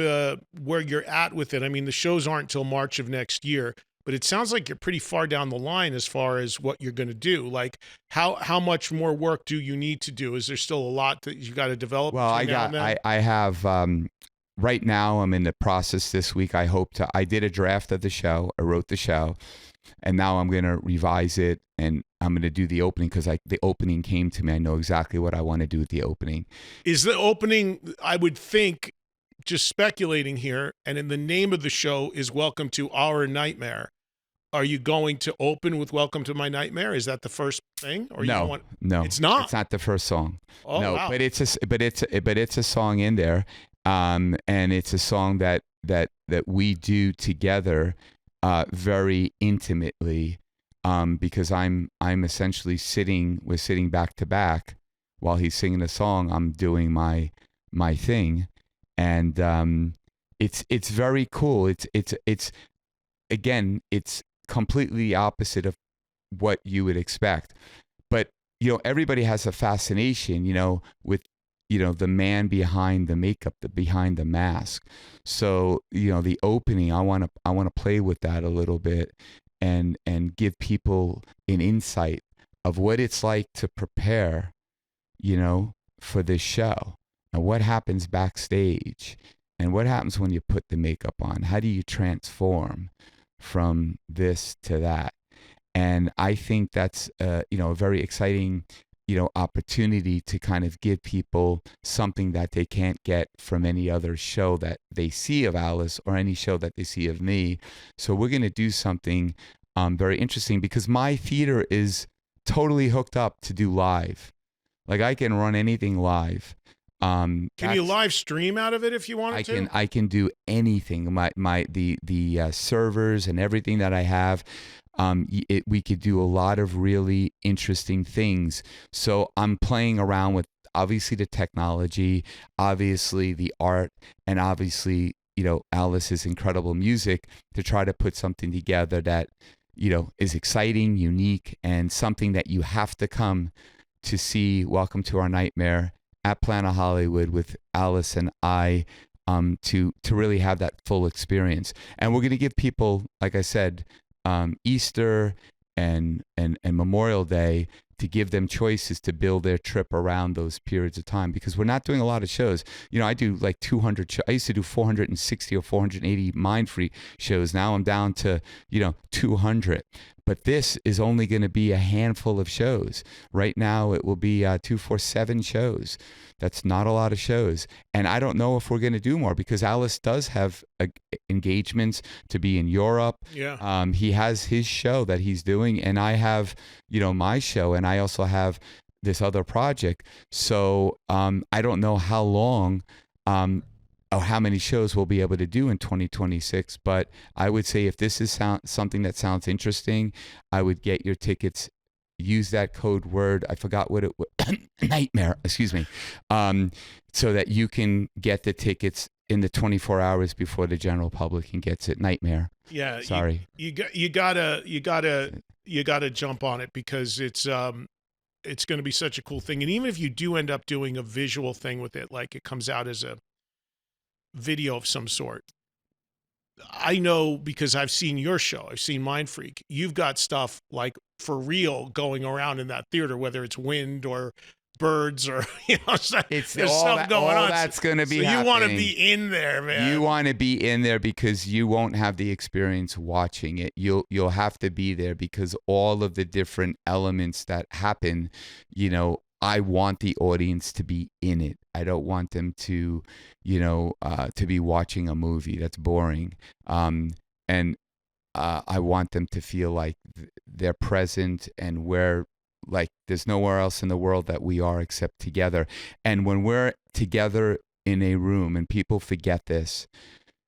where you're at with it, I mean, the shows aren't till March of next year. But it sounds like you're pretty far down the line as far as what you're going to do. Like, how much more work do you need to do? Is there still a lot that you got to develop? Well, I have, right now I'm in the process this week. I did a draft of the show. I wrote the show, and now I'm going to revise it, and I'm going to do the opening, because the opening came to me. I know exactly what I want to do with the opening. Is the opening, I would think, just speculating here, and in the name of the show is Welcome to Our Nightmare. Are you going to open with Welcome to My Nightmare? Is that the first thing? Or no, it's not. It's not the first song. Oh, no, wow. but it's a song in there, and it's a song that we do together, very intimately, because I'm essentially we're sitting back to back while he's singing a song. I'm doing my thing, and it's very cool. It's again, it's completely opposite of what you would expect. But, everybody has a fascination, with, the man behind the makeup, behind the mask. So, the opening, I want to play with that a little bit and give people an insight of what it's like to prepare, for this show, and what happens backstage, and what happens when you put the makeup on. How do you transform from this to that? And I think that's a very exciting opportunity to kind of give people something that they can't get from any other show that they see of Alice or any show that they see of me. So we're going to do something very interesting, because my theater is totally hooked up to do live. Like, I can run anything live. Can you live stream out of it if you wanted to? I can do anything. The servers and everything that I have. We could do a lot of really interesting things. So I'm playing around with obviously the technology, obviously the art, and obviously, Alice's incredible music to try to put something together that, is exciting, unique, and something that you have to come to see. Welcome to Our Nightmare at Planet Hollywood with Alice and I, to really have that full experience. And we're going to give people, like I said, Easter and Memorial Day, to give them choices to build their trip around those periods of time, because we're not doing a lot of shows. I do like 200 I used to do 460 or 480 Mind Freak shows. Now I'm down to 200. But this is only going to be a handful of shows. Right now it will be 247 shows. That's not a lot of shows. And I don't know if we're going to do more, because Alice does have engagements to be in Europe. Yeah. He has his show that he's doing, and I have, my show, and I also have this other project. So I don't know how long or how many shows we'll be able to do in 2026. But I would say if this is something that sounds interesting, I would get your tickets. Use that code word. I forgot what it was. Nightmare. Excuse me. So that you can get the tickets in the 24 hours before the general public can gets it. Nightmare. Yeah. Sorry. You gotta jump on it, because it's going to be such a cool thing. And even if you do end up doing a visual thing with it, like it comes out as a video of some sort, I know, because I've seen your show, I've seen Mind Freak. You've got stuff like for real going around in that theater, whether it's wind or birds or there's stuff going on. That's going to be. So happening. You want to be in there, man. You want to be in there because you won't have the experience watching it. You'll have to be there because all of the different elements that happen. I want the audience to be in it. I don't want them to, to be watching a movie that's boring. And I want them to feel like they're present, and there's nowhere else in the world that we are except together. And when we're together in a room, and people forget this,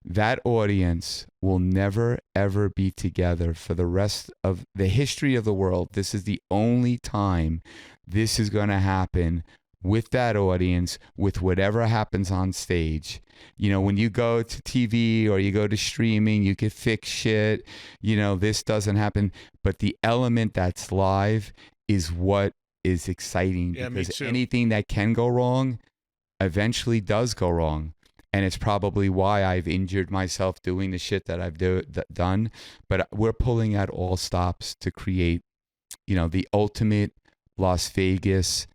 that audience will never, ever be together for the rest of the history of the world. This is the only time this is going to happen with that audience, with whatever happens on stage. When you go to TV or you go to streaming, you can fix shit. This doesn't happen. But the element that's live is what is exciting, because anything that can go wrong eventually does go wrong. And it's probably why I've injured myself doing the shit that I've done. But we're pulling at all stops to create, the ultimate Las Vegas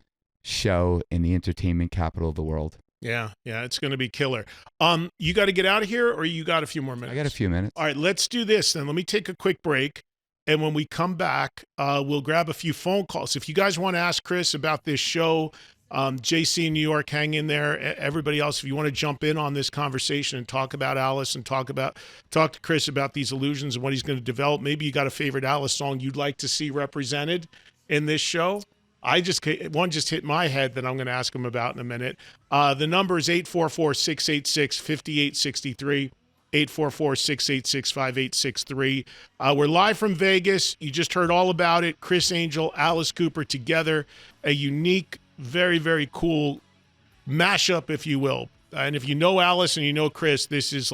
show in the entertainment capital of the world. Yeah, it's going to be killer. You got to get out of here, or you got a few more minutes? I got a few minutes. All right, let's do this then. Let me take a quick break, and when we come back, we'll grab a few phone calls. If you guys want to ask Criss about this show, JC in New York, hang in there. Everybody else, if you want to jump in on this conversation and talk about Alice and talk to Criss about these illusions and what he's going to develop. Maybe you got a favorite Alice song you'd like to see represented in this show. One just hit my head that I'm going to ask him about in a minute. The number is 844-686-5863, 844-686-5863. We're live from Vegas. You just heard all about it. Criss Angel, Alice Cooper together, a unique, very, very cool mashup, if you will. And if you know Alice and you know Criss, this is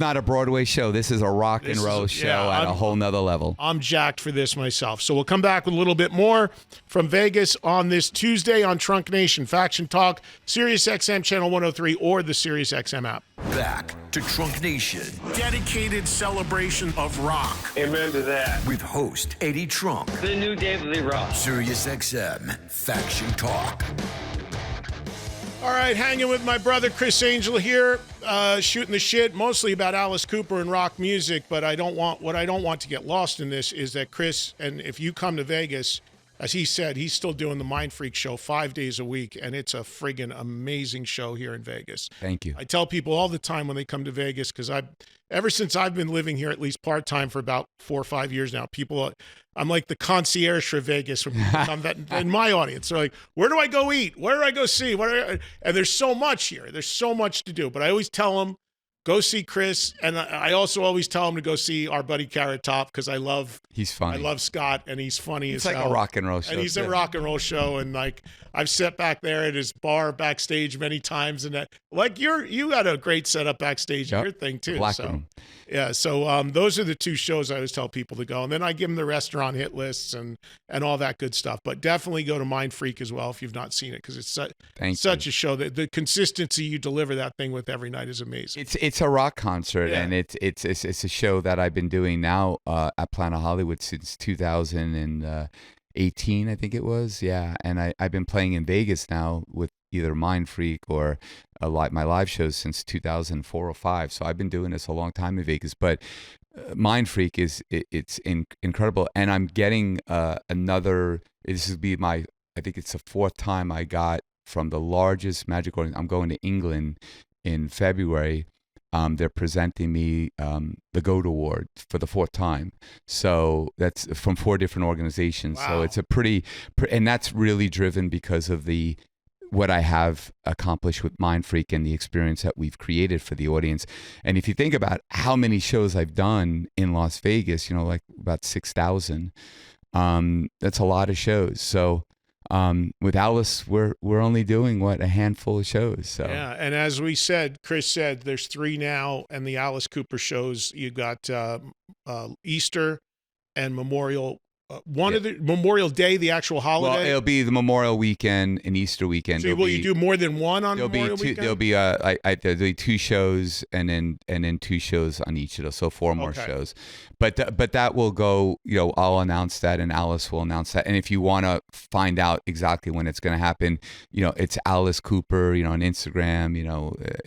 not a Broadway show. This is a rock and roll show at a whole nother level. I'm jacked for this myself. So we'll come back with a little bit more from Vegas on this Tuesday on Trunk Nation Faction Talk, SiriusXM Channel 103, or the SiriusXM app. Back to Trunk Nation. Dedicated celebration of rock. Amen to that. With host Eddie Trunk. The new David Lee Roth. SiriusXM Faction Talk. All right, hanging with my brother Criss Angel here, shooting the shit, mostly about Alice Cooper and rock music. But what I don't want to get lost in this is that Criss, and if you come to Vegas, as he said, he's still doing the Mind Freak show 5 days a week, and it's a friggin' amazing show here in Vegas. Thank you. I tell people all the time when they come to Vegas, because ever since I've been living here at least part-time for about 4 or 5 years now, I'm like the concierge for Vegas when people come in my audience. They're like, where do I go eat? Where do I go see? And there's so much here. There's so much to do. But I always tell them, go see Criss, and I also always tell him to go see our buddy Carrot Top, because he's funny. I love Scott, and he's funny as like hell. a rock and roll show. And he's a rock and roll show, and like I've sat back there at his bar backstage many times, and that like you got a great setup backstage in your thing too. Black so room. yeah, so those are the 2 shows I always tell people to go, and then I give them the restaurant hit lists and all that good stuff. But definitely go to Mind Freak as well if you've not seen it, because it's such a show that the consistency you deliver that thing with every night is amazing. It's a rock concert, and it's a show that I've been doing now at Planet Hollywood since 2018, I think it was. Yeah, and I've been playing in Vegas now with either Mind Freak or my live shows since 2004 or 5. So I've been doing this a long time in Vegas. But Mind Freak it's incredible, and I'm getting another. This will be I think it's the 4th time I got from the largest magic audience. I'm going to England in February. They're presenting me the GOAT Award for the 4th time. So that's from 4 different organizations. Wow. So it's a and that's really driven because of what I have accomplished with Mind Freak and the experience that we've created for the audience. And if you think about how many shows I've done in Las Vegas, like about 6,000, that's a lot of shows. So with Alice, we're only doing a handful of shows. So yeah, and as we said, Criss said, there's 3 now, and the Alice Cooper shows. You got Easter and Memorial. Of the Memorial Day, the actual holiday. Well, it'll be the Memorial Weekend and Easter weekend. So will you do more than one on Memorial Weekend? There'll be there'll be 2 shows and then 2 shows on each of those, so 4 more shows. But that will go. I'll announce that, and Alice will announce that. And if you want to find out exactly when it's going to happen, it's Alice Cooper, on Instagram,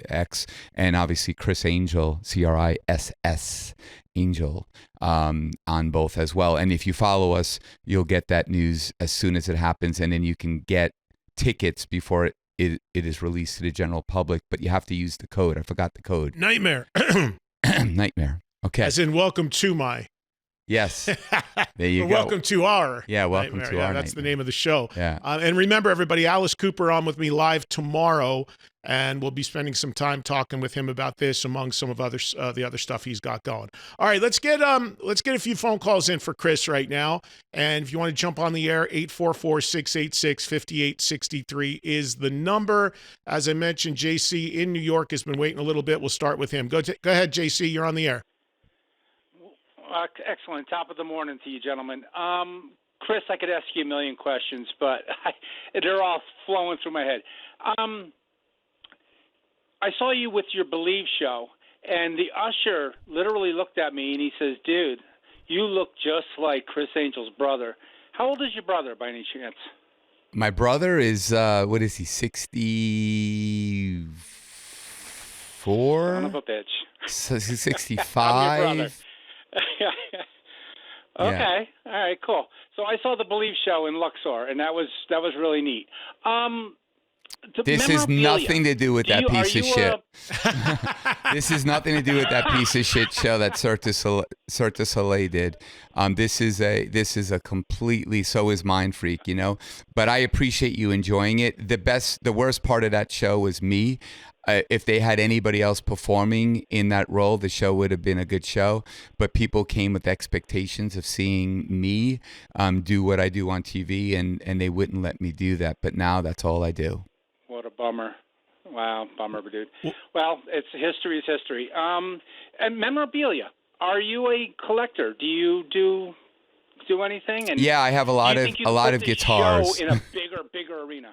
X, and obviously Criss Angel, CRISS Angel, on both as well. And if you follow us, you'll get that news as soon as it happens, and then you can get tickets before it is released to the general public. But you have to use the code. I forgot the code. Nightmare. Nightmare. Okay. As in, welcome to my. Yes. There you go. Welcome to our. Yeah, welcome Nightmare. to our. That's the name of the show. Yeah. And remember, everybody, Alice Cooper on with me live tomorrow, and we'll be spending some time talking with him about this, among some of the other stuff he's got going. All right, let's get a few phone calls in for Criss right now. And if you want to jump on the air, 844-686-5863 is the number. As I mentioned, JC in New York has been waiting a little bit. We'll start with him. Go ahead, JC. You're on the air. Excellent. Top of the morning to you, gentlemen. Criss, I could ask you a million questions, but they're all flowing through my head. I saw you with your Believe show, and the usher literally looked at me, and he says, dude, you look just like Criss Angel's brother. How old is your brother, by any chance? My brother is, what is he, 64? Son of a bitch. 65? I'm your brother. Okay. All right, cool. So I saw the Believe show in Luxor, and that was really neat. This has nothing to do with that piece of shit. This has nothing to do with that piece of shit show that Cirque du Soleil did. This is a completely, so is Mind Freak, But I appreciate you enjoying it. The worst part of that show was me. If they had anybody else performing in that role, the show would have been a good show. But people came with expectations of seeing me do what I do on TV, and they wouldn't let me do that. But now that's all I do. What a bummer. Wow, bummer, dude. Well, history is history. And memorabilia. Are you a collector? Do you do anything? And yeah, I have a lot of guitars. Show in a bigger arena.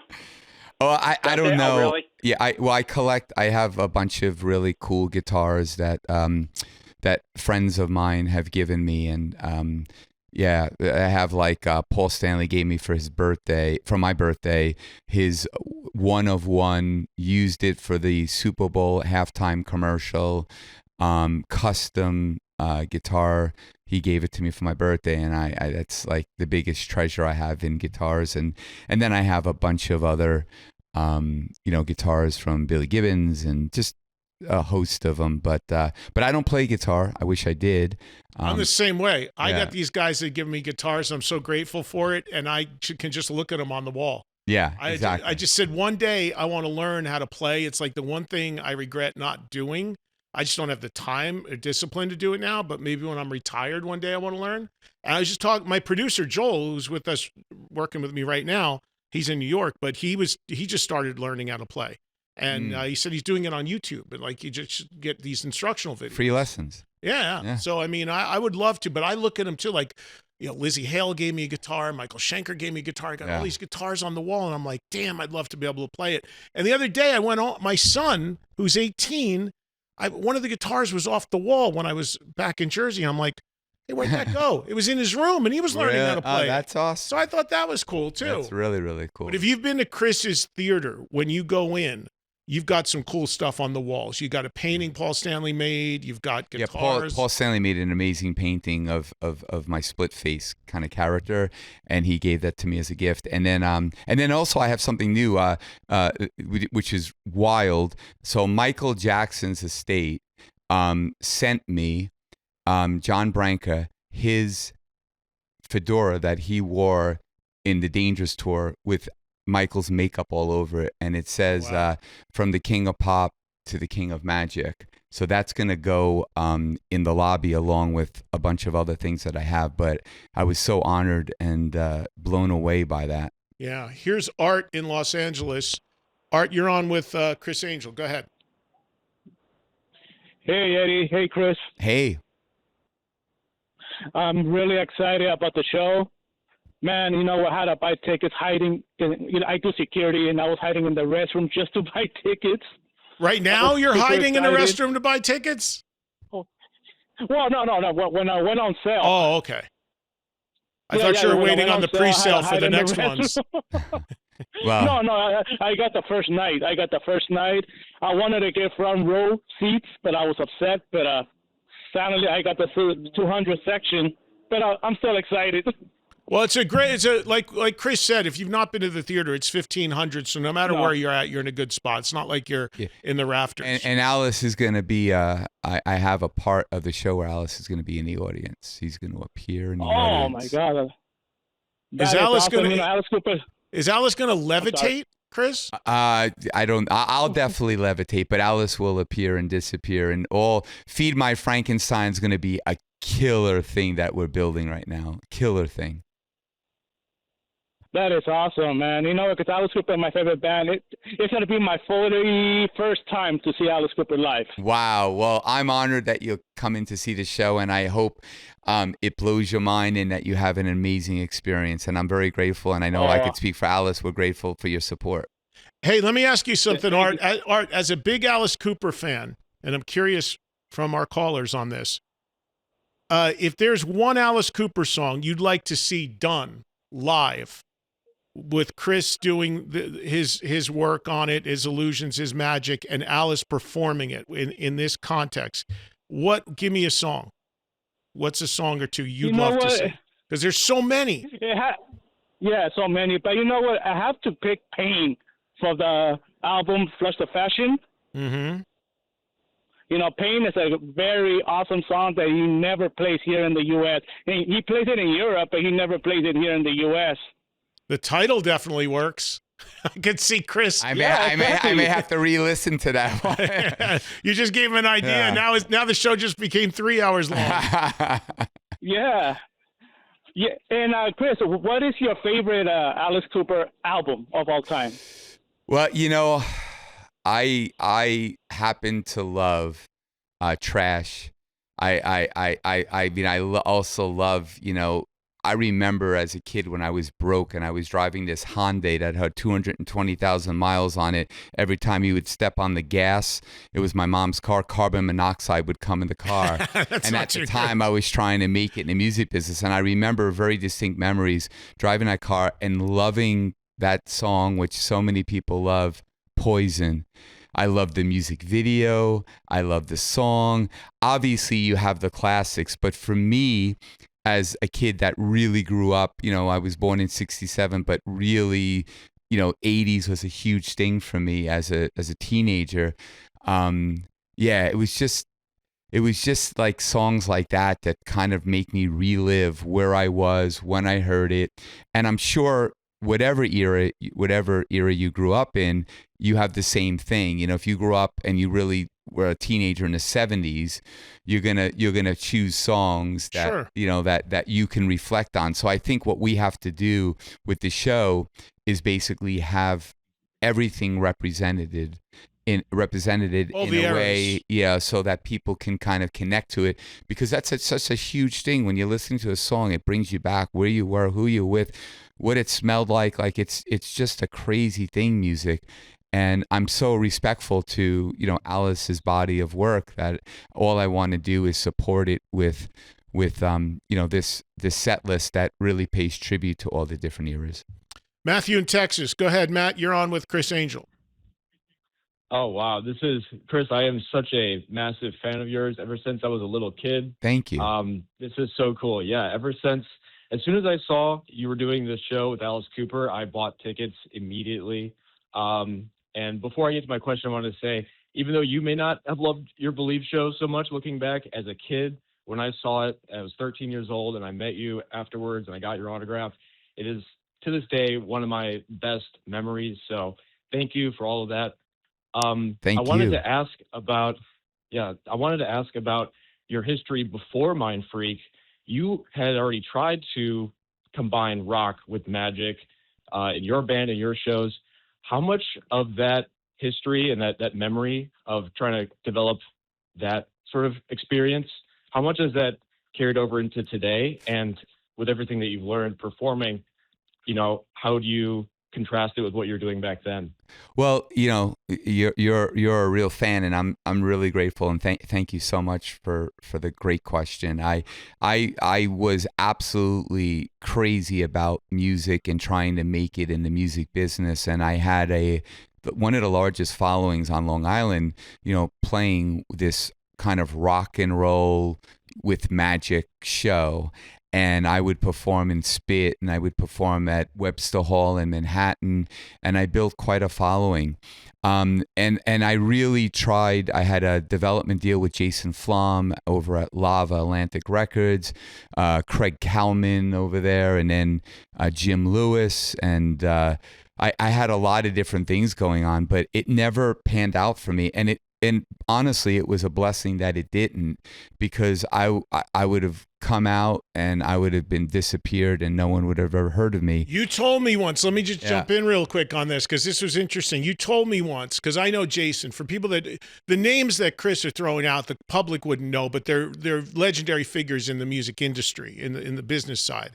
Oh, I don't know. Oh, really? Yeah, I collect. I have a bunch of really cool guitars that that friends of mine have given me, and yeah, I have Paul Stanley gave me for my birthday, his one of one, used it for the Super Bowl halftime commercial, custom guitar. He gave it to me for my birthday, and I that's like the biggest treasure I have in guitars. And then I have a bunch of other, guitars from Billy Gibbons and just a host of them. But I don't play guitar. I wish I did. I'm the same way. I yeah. got these guys that give me guitars. I'm so grateful for it, and I can just look at them on the wall. Yeah, exactly. I just said one day I want to learn how to play. It's like the one thing I regret not doing. I just don't have the time or discipline to do it now, but maybe when I'm retired one day I want to learn. And I was just talking, my producer Joel, who's with us, working with me right now, he's in New York, but he just started learning how to play. And he said he's doing it on YouTube, and like you just get these instructional videos. Free lessons. Yeah. So, I mean, I would love to, but I look at him too, like, Lizzie Hale gave me a guitar, Michael Schenker gave me a guitar. I got all these guitars on the wall, and I'm like, damn, I'd love to be able to play it. And the other day I went on, my son, who's 18, one of the guitars was off the wall when I was back in Jersey. I'm like, hey, where'd that go? It was in his room, and he was learning how to play. Oh, that's awesome. So I thought that was cool, too. That's really, really cool. But if you've been to Criss's theater, when you go in, you've got some cool stuff on the walls. You got a painting Paul Stanley made. You've got guitars. Yeah, Paul Stanley made an amazing painting of my split face kind of character, and he gave that to me as a gift. And then also I have something new, which is wild. So Michael Jackson's estate sent me, John Branca, his fedora that he wore in the Dangerous tour with Michael's makeup all over it, and it says from the King of Pop to the King of Magic. So that's going to go in the lobby along with a bunch of other things that I have, but I was so honored and blown away by that. Yeah. Here's Art in Los Angeles. Art, you're on with Criss Angel. Go ahead. Hey, Eddie. Hey, Criss. Hey. I'm really excited about the show. Man, I had to buy tickets hiding. I do security, and I was hiding in the restroom just to buy tickets. Right now you're hiding in the restroom to buy tickets? Oh. Well, no. When I went on sale. Oh, okay. I thought you were waiting on the pre-sale for the next ones. Wow. No, I got the first night. I wanted to get front row seats, but I was upset. But finally, I got the 200 section. But I'm still excited. Well, like Criss said, if you've not been to the theater, it's 1,500. So no matter where you're at, you're in a good spot. It's not like you're in the rafters. And Alice is going to be, I have a part of the show where Alice is going to be in the audience. He's going to appear in the audience. Oh, my God. Is Alice awesome. going to levitate, Criss? I'll definitely levitate, but Alice will appear and disappear. And Feed My Frankenstein is going to be a killer thing that we're building right now. Killer thing. That is awesome, man. Because Alice Cooper, my favorite band, it's going to be my 41st time to see Alice Cooper live. Wow. Well, I'm honored that you'll come in to see the show, and I hope it blows your mind and that you have an amazing experience. And I'm very grateful, and I know I could speak for Alice. We're grateful for your support. Hey, let me ask you something, Art. Art, as a big Alice Cooper fan, and I'm curious from our callers on this, if there's one Alice Cooper song you'd like to see done live, with Criss doing his work on it, his illusions, his magic, and Alice performing it in this context, give me a song. What's a song or two you'd love to see? Because there's so many. Yeah, so many. But you know what? I have to pick Pain for the album Flush the Fashion. Mm-hmm. Pain is a very awesome song that he never plays here in the U.S. He plays it in Europe, but he never plays it here in the U.S. The title definitely works. I could see Criss. I may have to re-listen to that one. You just gave him an idea. Yeah. Now the show just became 3 hours long. Yeah. And Criss, what is your favorite Alice Cooper album of all time? Well, I happen to love Trash. I also love, I remember as a kid when I was broke and I was driving this Hyundai that had 220,000 miles on it. Every time you would step on the gas, it was my mom's car, carbon monoxide would come in the car. And at the time I was trying to make it in the music business. And I remember very distinct memories driving that car and loving that song, which so many people love, Poison. I love the music video. I love the song. Obviously, you have the classics, but for me, as a kid that really grew up, I was born in '67, but really, '80s was a huge thing for me as a teenager. Yeah, it was just like songs like that kind of make me relive where I was when I heard it. And I'm sure whatever era you grew up in, you have the same thing. If you grew up and you really were a teenager in the '70s, you're gonna choose songs that Sure. that you can reflect on. So I think what we have to do with the show is basically have everything represented in All a the way, eras. so that people can kind of connect to it, because that's such a huge thing. When you're listening to a song, it brings you back where you were, who you're with, what it smelled like it's just a crazy thing, music. And I'm so respectful to Alice's body of work that all I want to do is support it with this set list that really pays tribute to all the different eras. Matthew in Texas. Go ahead, Matt. You're on with Criss Angel. Oh, wow. This is Criss. I am such a massive fan of yours ever since I was a little kid. Thank you. This is so cool. Yeah, as soon as I saw you were doing this show with Alice Cooper, I bought tickets immediately. And before I get to my question, I want to say, even though you may not have loved your Believe show so much looking back, as a kid, when I saw it, I was 13 years old and I met you afterwards and I got your autograph. It is, to this day, one of my best memories. So thank you for all of that. Thank I wanted you. to ask about your history before Mind Freak. You had already tried to combine rock with magic in your band and your shows. How much of that history and that memory of trying to develop that sort of experience, how much has that carried over into today? And with everything that you've learned performing, how do you contrast it with what you're doing back then? Well, you're a real fan, and I'm really grateful, and thank you so much for the great question. I was absolutely crazy about music and trying to make it in the music business, and I had one of the largest followings on Long Island, playing this kind of rock and roll with magic show. And I would perform in Spit, and I would perform at Webster Hall in Manhattan, and I built quite a following. And I really tried. I had a development deal with Jason Flom over at Lava Atlantic Records, Craig Kalman over there, and then Jim Lewis. And I had a lot of different things going on, but it never panned out for me. And honestly, it was a blessing that it didn't, because I would have come out and I would have been disappeared and no one would have ever heard of me. You told me once, let me just jump in real quick on this, because this was interesting. You told me once, because I know Jason, for people the names that Criss are throwing out, the public wouldn't know, but they're legendary figures in the music industry, in the business side.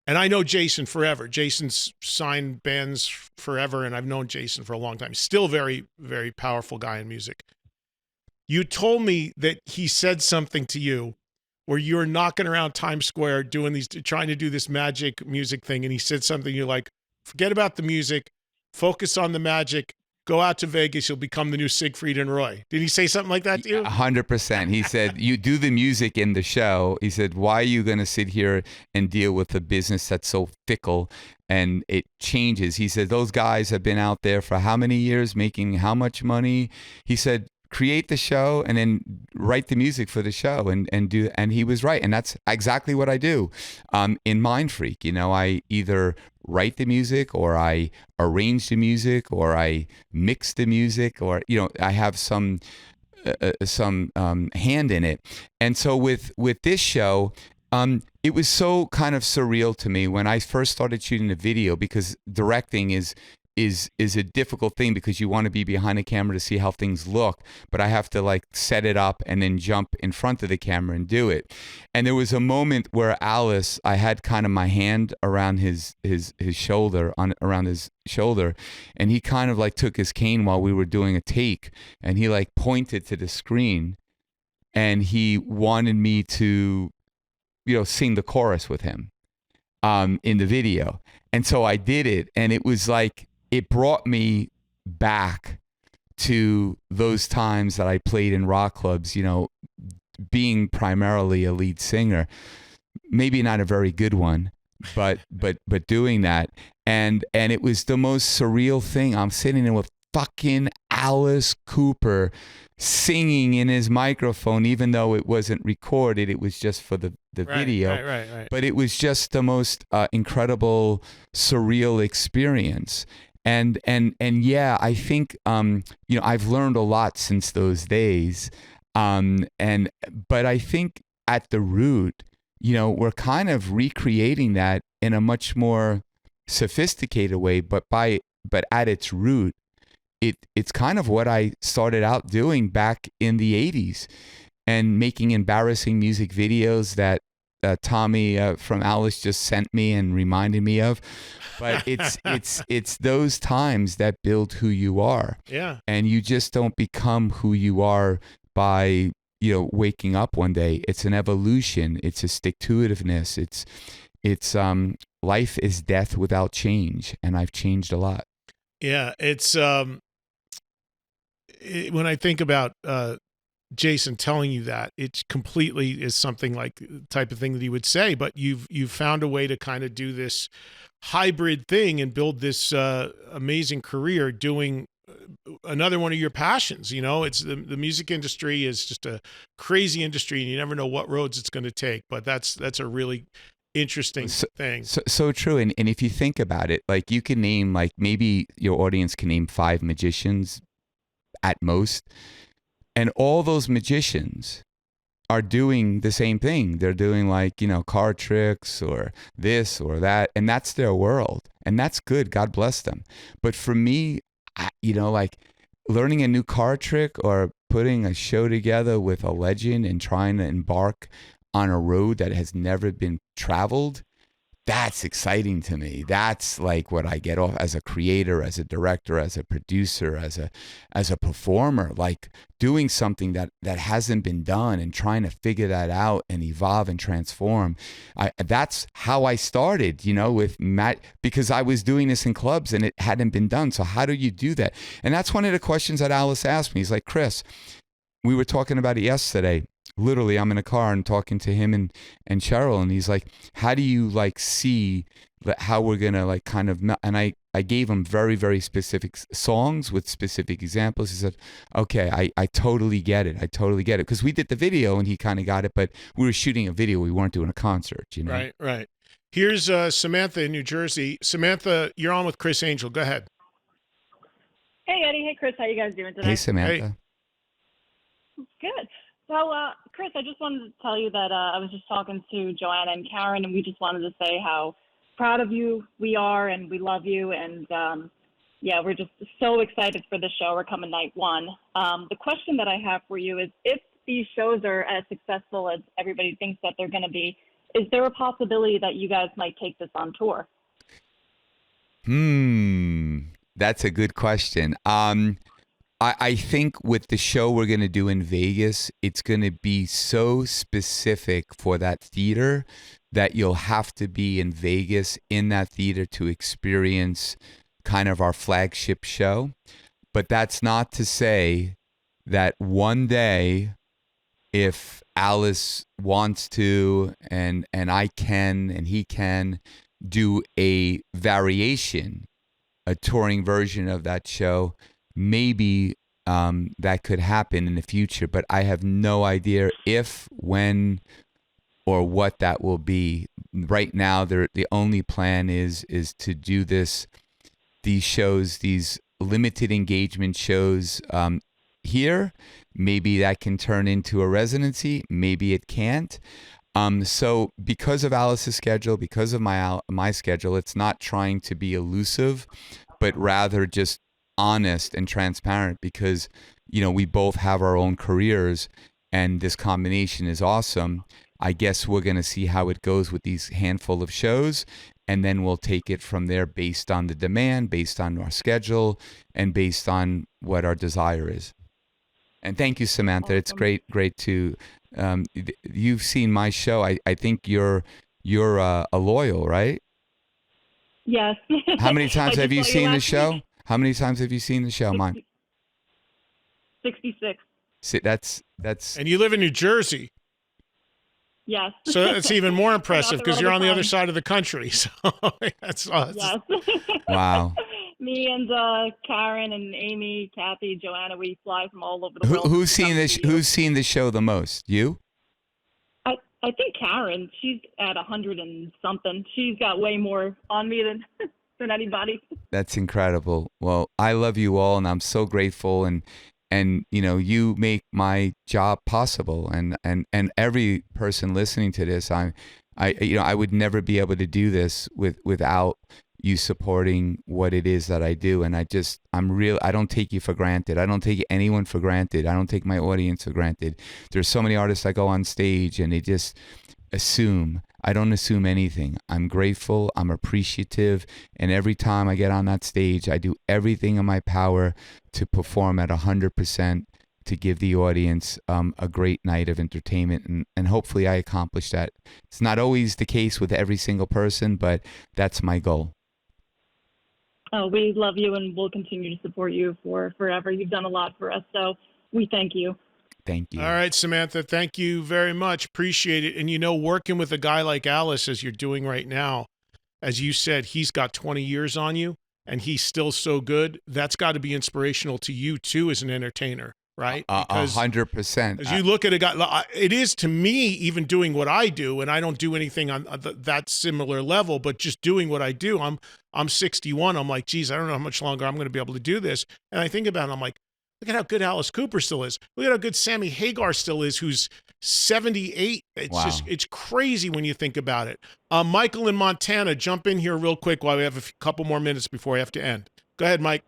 And I know Jason forever. Jason's signed bands forever, and I've known Jason for a long time. Still very, very powerful guy in music. You told me that he said something to you where you were knocking around Times Square trying to do this magic music thing, and he said something, you're like, forget about the music, focus on the magic, go out to Vegas, you'll become the new Siegfried and Roy. Did he say something like that to you? 100%. He said, you do the music in the show. He said, why are you going to sit here and deal with a business that's so fickle and it changes? He said, those guys have been out there for how many years, making how much money? He said, create the show and then write the music for the show and he was right. And that's exactly what I do. In Mind Freak, I either write the music or I arrange the music or I mix the music or, I have some hand in it. And so with this show, it was so kind of surreal to me when I first started shooting the video, because directing is a difficult thing because you want to be behind the camera to see how things look, but I have to set it up and then jump in front of the camera and do it. And there was a moment where Alice, I had kind of my hand around his shoulder, around his shoulder, and he kind of took his cane while we were doing a take, and he pointed to the screen, and he wanted me to, sing the chorus with him in the video. And so I did it, and it was it brought me back to those times that I played in rock clubs, being primarily a lead singer, maybe not a very good one, but doing that. And it was the most surreal thing. I'm sitting there with fucking Alice Cooper singing in his microphone, even though it wasn't recorded. It was just for the video. Right. But it was just the most incredible, surreal experience. And yeah, I think I've learned a lot since those days. But I think at the root, we're kind of recreating that in a much more sophisticated way. But at its root, it's kind of what I started out doing back in the 80s, and making embarrassing music videos that Tommy from Alice just sent me and reminded me of. But it's those times that build who you are. Yeah. And you just don't become who you are by waking up one day. It's an evolution. It's a stick-to-itiveness. It's life is death without change, and I've changed a lot. Yeah, it's when I think about Jason telling you that, it completely is something like the type of thing that he would say. But you've found a way to kind of do this hybrid thing and build this amazing career doing another one of your passions. It's the music industry is just a crazy industry, and you never know what roads it's going to take. But that's a really interesting thing. So true. And if you think about it, like, you can name, like, maybe your audience can name 5 magicians at most, and all those magicians are doing the same thing. They're doing, like, card tricks or this or that, and that's their world, and that's good. God bless them. But for me, like, learning a new card trick or putting a show together with a legend and trying to embark on a road that has never been traveled, that's exciting to me. That's like what I get off as a creator, as a director, as a producer, as a performer, like doing something that hasn't been done and trying to figure that out and evolve and transform. That's how I started, with Matt, because I was doing this in clubs and it hadn't been done. So how do you do that? And that's one of the questions that Alice asked me. He's like, Criss, we were talking about it yesterday. Literally, I'm in a car and talking to him and Cheryl, and he's like, how do you, like, see how we're going to, like, kind of, and I gave him very, very specific songs with specific examples. He said, okay, I totally get it. I totally get it. Because we did the video and he kind of got it, but we were shooting a video. We weren't doing a concert, Right. Here's Samantha in New Jersey. Samantha, you're on with Criss Angel. Go ahead. Hey, Eddie. Hey, Criss. How you guys doing today? Hey, Samantha. Hey. Good. So, Criss, I just wanted to tell you that I was just talking to Joanna and Karen, and we just wanted to say how proud of you we are, and we love you, and we're just so excited for the show. We're coming night 1. The question that I have for you is, if these shows are as successful as everybody thinks that they're going to be, is there a possibility that you guys might take this on tour? That's a good question. I think with the show we're going to do in Vegas, it's going to be so specific for that theater that you'll have to be in Vegas in that theater to experience kind of our flagship show. But that's not to say that one day, if Alice wants to and I can and he can do a variation, a touring version of that show, maybe that could happen in the future, but I have no idea if, when, or what that will be. Right now, the only plan is to do these shows, these limited engagement shows here. Maybe that can turn into a residency. Maybe it can't. So because of Alice's schedule, because of my schedule, it's not trying to be elusive, but rather just honest and transparent, because we both have our own careers and this combination is awesome. I guess we're going to see how it goes with these handful of shows, and then we'll take it from there based on the demand, based on our schedule, and based on what our desire is. And thank you, Samantha. Awesome. It's great to you've seen my show. I think you're a loyal, right? Yes. How many times have you seen the show? How many times have you seen the show, Mike? 66. See, that's And you live in New Jersey. Yes. So it's even more impressive Out there because all you're the on the other time. side of the country. So that's awesome. Yes. wow. Me and Karen and Amy, Kathy, Joanna, we fly from all over the Who, world. who's to come seen this? see you. Who's seen the show the most? You? I think Karen, she's at 100 and something. She's got way more on me than anybody. That's incredible. Well, I love you all, and I'm so grateful. And you make my job possible. And every person listening to this, I would never be able to do this without you supporting what it is that I do. And I don't take you for granted. I don't take anyone for granted. I don't take my audience for granted. There's so many artists that go on stage and they just assume. I don't assume anything. I'm grateful. I'm appreciative. And every time I get on that stage, I do everything in my power to perform at 100%, to give the audience a great night of entertainment. And hopefully I accomplish that. It's not always the case with every single person, but that's my goal. Oh, we love you and we'll continue to support you for forever. You've done a lot for us, so we thank you. Thank you. All right, Samantha, thank you very much. Appreciate it. And, working with a guy like Alice, as you're doing right now, as you said, he's got 20 years on you and he's still so good. That's got to be inspirational to you, too, as an entertainer, right? 100%. As you look at a guy, it is to me, even doing what I do, and I don't do anything on that similar level, but just doing what I do, I'm 61. I'm like, geez, I don't know how much longer I'm going to be able to do this. And I think about it, I'm like, look at how good Alice Cooper still is. Look at how good Sammy Hagar still is, who's 78. It's it's crazy when you think about it. Michael in Montana, jump in here real quick while we have a couple more minutes before we have to end. Go ahead, Mike.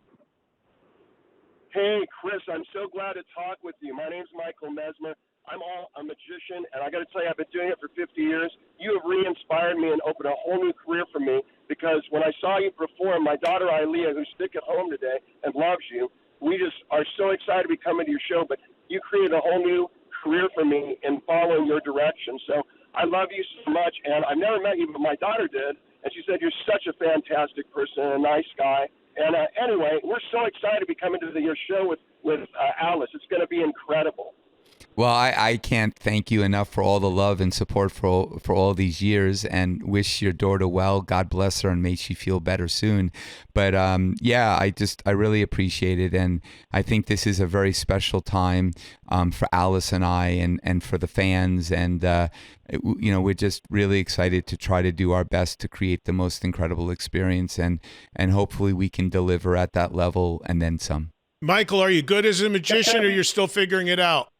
Hey, Chris, I'm so glad to talk with you. My name's Michael Mesmer. I'm a magician, and I got to tell you, I've been doing it for 50 years. You have re-inspired me and opened a whole new career for me because when I saw you perform, my daughter Ilea, who's sick at home today and loves you, we just are so excited to be coming to your show, but you created a whole new career for me in following your direction. So I love you so much, and I've never met you, but my daughter did, and she said you're such a fantastic person and a nice guy. And anyway, we're so excited to be coming to your show with Alice. It's going to be incredible. Well, I can't thank you enough for all the love and support for all these years, and wish your daughter well. God bless her and may she feel better soon. But yeah, I really appreciate it, and I think this is a very special time for Alice and I, and for the fans, and we're just really excited to try to do our best to create the most incredible experience, and hopefully we can deliver at that level and then some. Michael, are you good as a magician, or you're still figuring it out?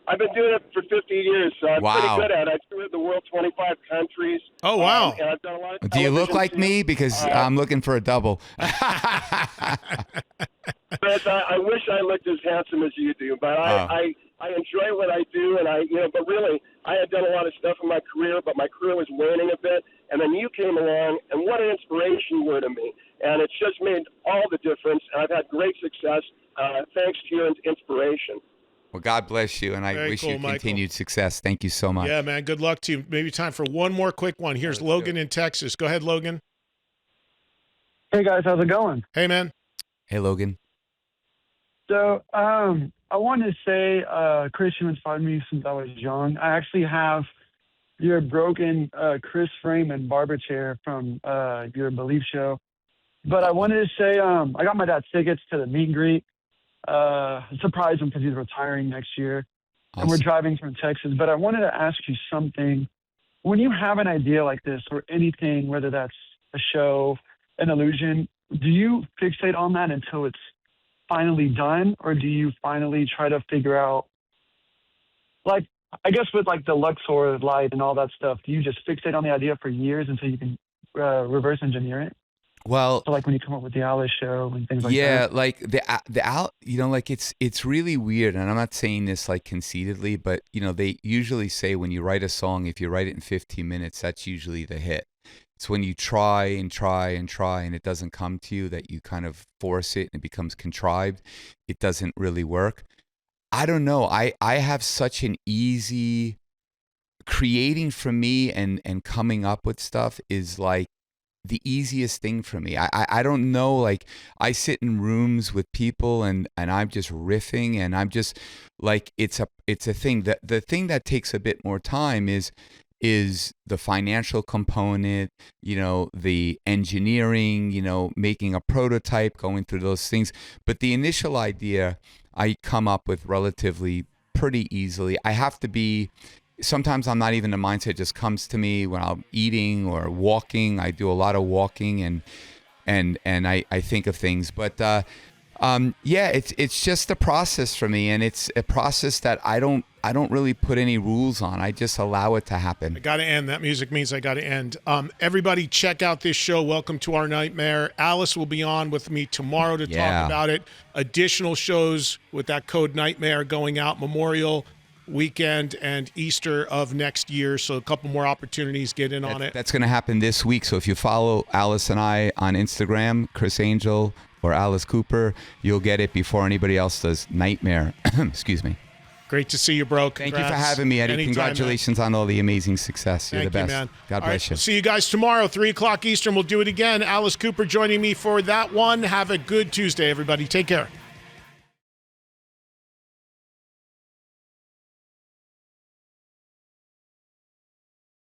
I've been doing it for 50 years, so I'm Wow. pretty good at it. I've toured the world 25 countries. Oh, wow. And I've done a lot of Do you look television like too. me? Because I'm looking for a double. But I wish I looked as handsome as you do. But I enjoy what I do, and but really, I had done a lot of stuff in my career, but my career was waning a bit. And then you came along, and what an inspiration you were to me. And it's just made all the difference, and I've had great success thanks to your inspiration. Well, God bless you, and I Very wish cool, you Michael. continued success. Thank you so much. Yeah, man. Good luck to you. Maybe time for one more quick one. Here's Logan in Texas. Go ahead, Logan. Hey guys, how's it going? Hey, man. Hey, Logan. So, I wanted to say, Chris, you inspired me since I was young. I actually have your broken Chris frame and barber chair from your Belief show. But I wanted to say, I got my dad tickets to the meet and greet. Surprised him because he's retiring next year. Awesome. And we're driving from Texas. But I wanted to ask you something. When you have an idea like this or anything, whether that's a show, an illusion, do you fixate on that until it's finally done? Or do you finally try to figure out, like, I guess with like the Luxor light and all that stuff, do you just fixate on the idea for years until you can reverse engineer it? Well, So like when you come up with the Alice show and things like yeah, that. like like it's really weird, and I'm not saying this like conceitedly, but they usually say when you write a song, if you write it in 15 minutes, that's usually the hit. It's when you try and try and try and it doesn't come to you that you kind of force it and it becomes contrived. It doesn't really work. I don't know. I have such an easy creating for me, and coming up with stuff is like the easiest thing for me. I don't know, like I sit in rooms with people and I'm just riffing and I'm just like, it's a thing. The thing that takes a bit more time is the financial component, the engineering, making a prototype, going through those things. But the initial idea I come up with relatively pretty easily. I have to be, sometimes I'm not even the mindset, it just comes to me when I'm eating or walking. I do a lot of walking and I think of things. But it's just a process for me, and it's a process that I don't really put any rules on. I just allow it to happen. I got to end. That music means I got to end. Everybody check out this show, Welcome to Our Nightmare. Alice will be on with me tomorrow to talk about it. Additional shows with that code Nightmare going out Memorial weekend and Easter of next year. So a couple more opportunities, get in on it. That's going to happen this week. So if you follow Alice and I on Instagram, Criss Angel or Alice Cooper, you'll get it before anybody else does. Nightmare. Excuse me. Great to see you, bro. Thank you for having me, Eddie. Anytime, congratulations on all the amazing success. You're the best. Man. God bless you. See you guys tomorrow, 3 o'clock Eastern. We'll do it again. Alice Cooper joining me for that one. Have a good Tuesday, everybody. Take care.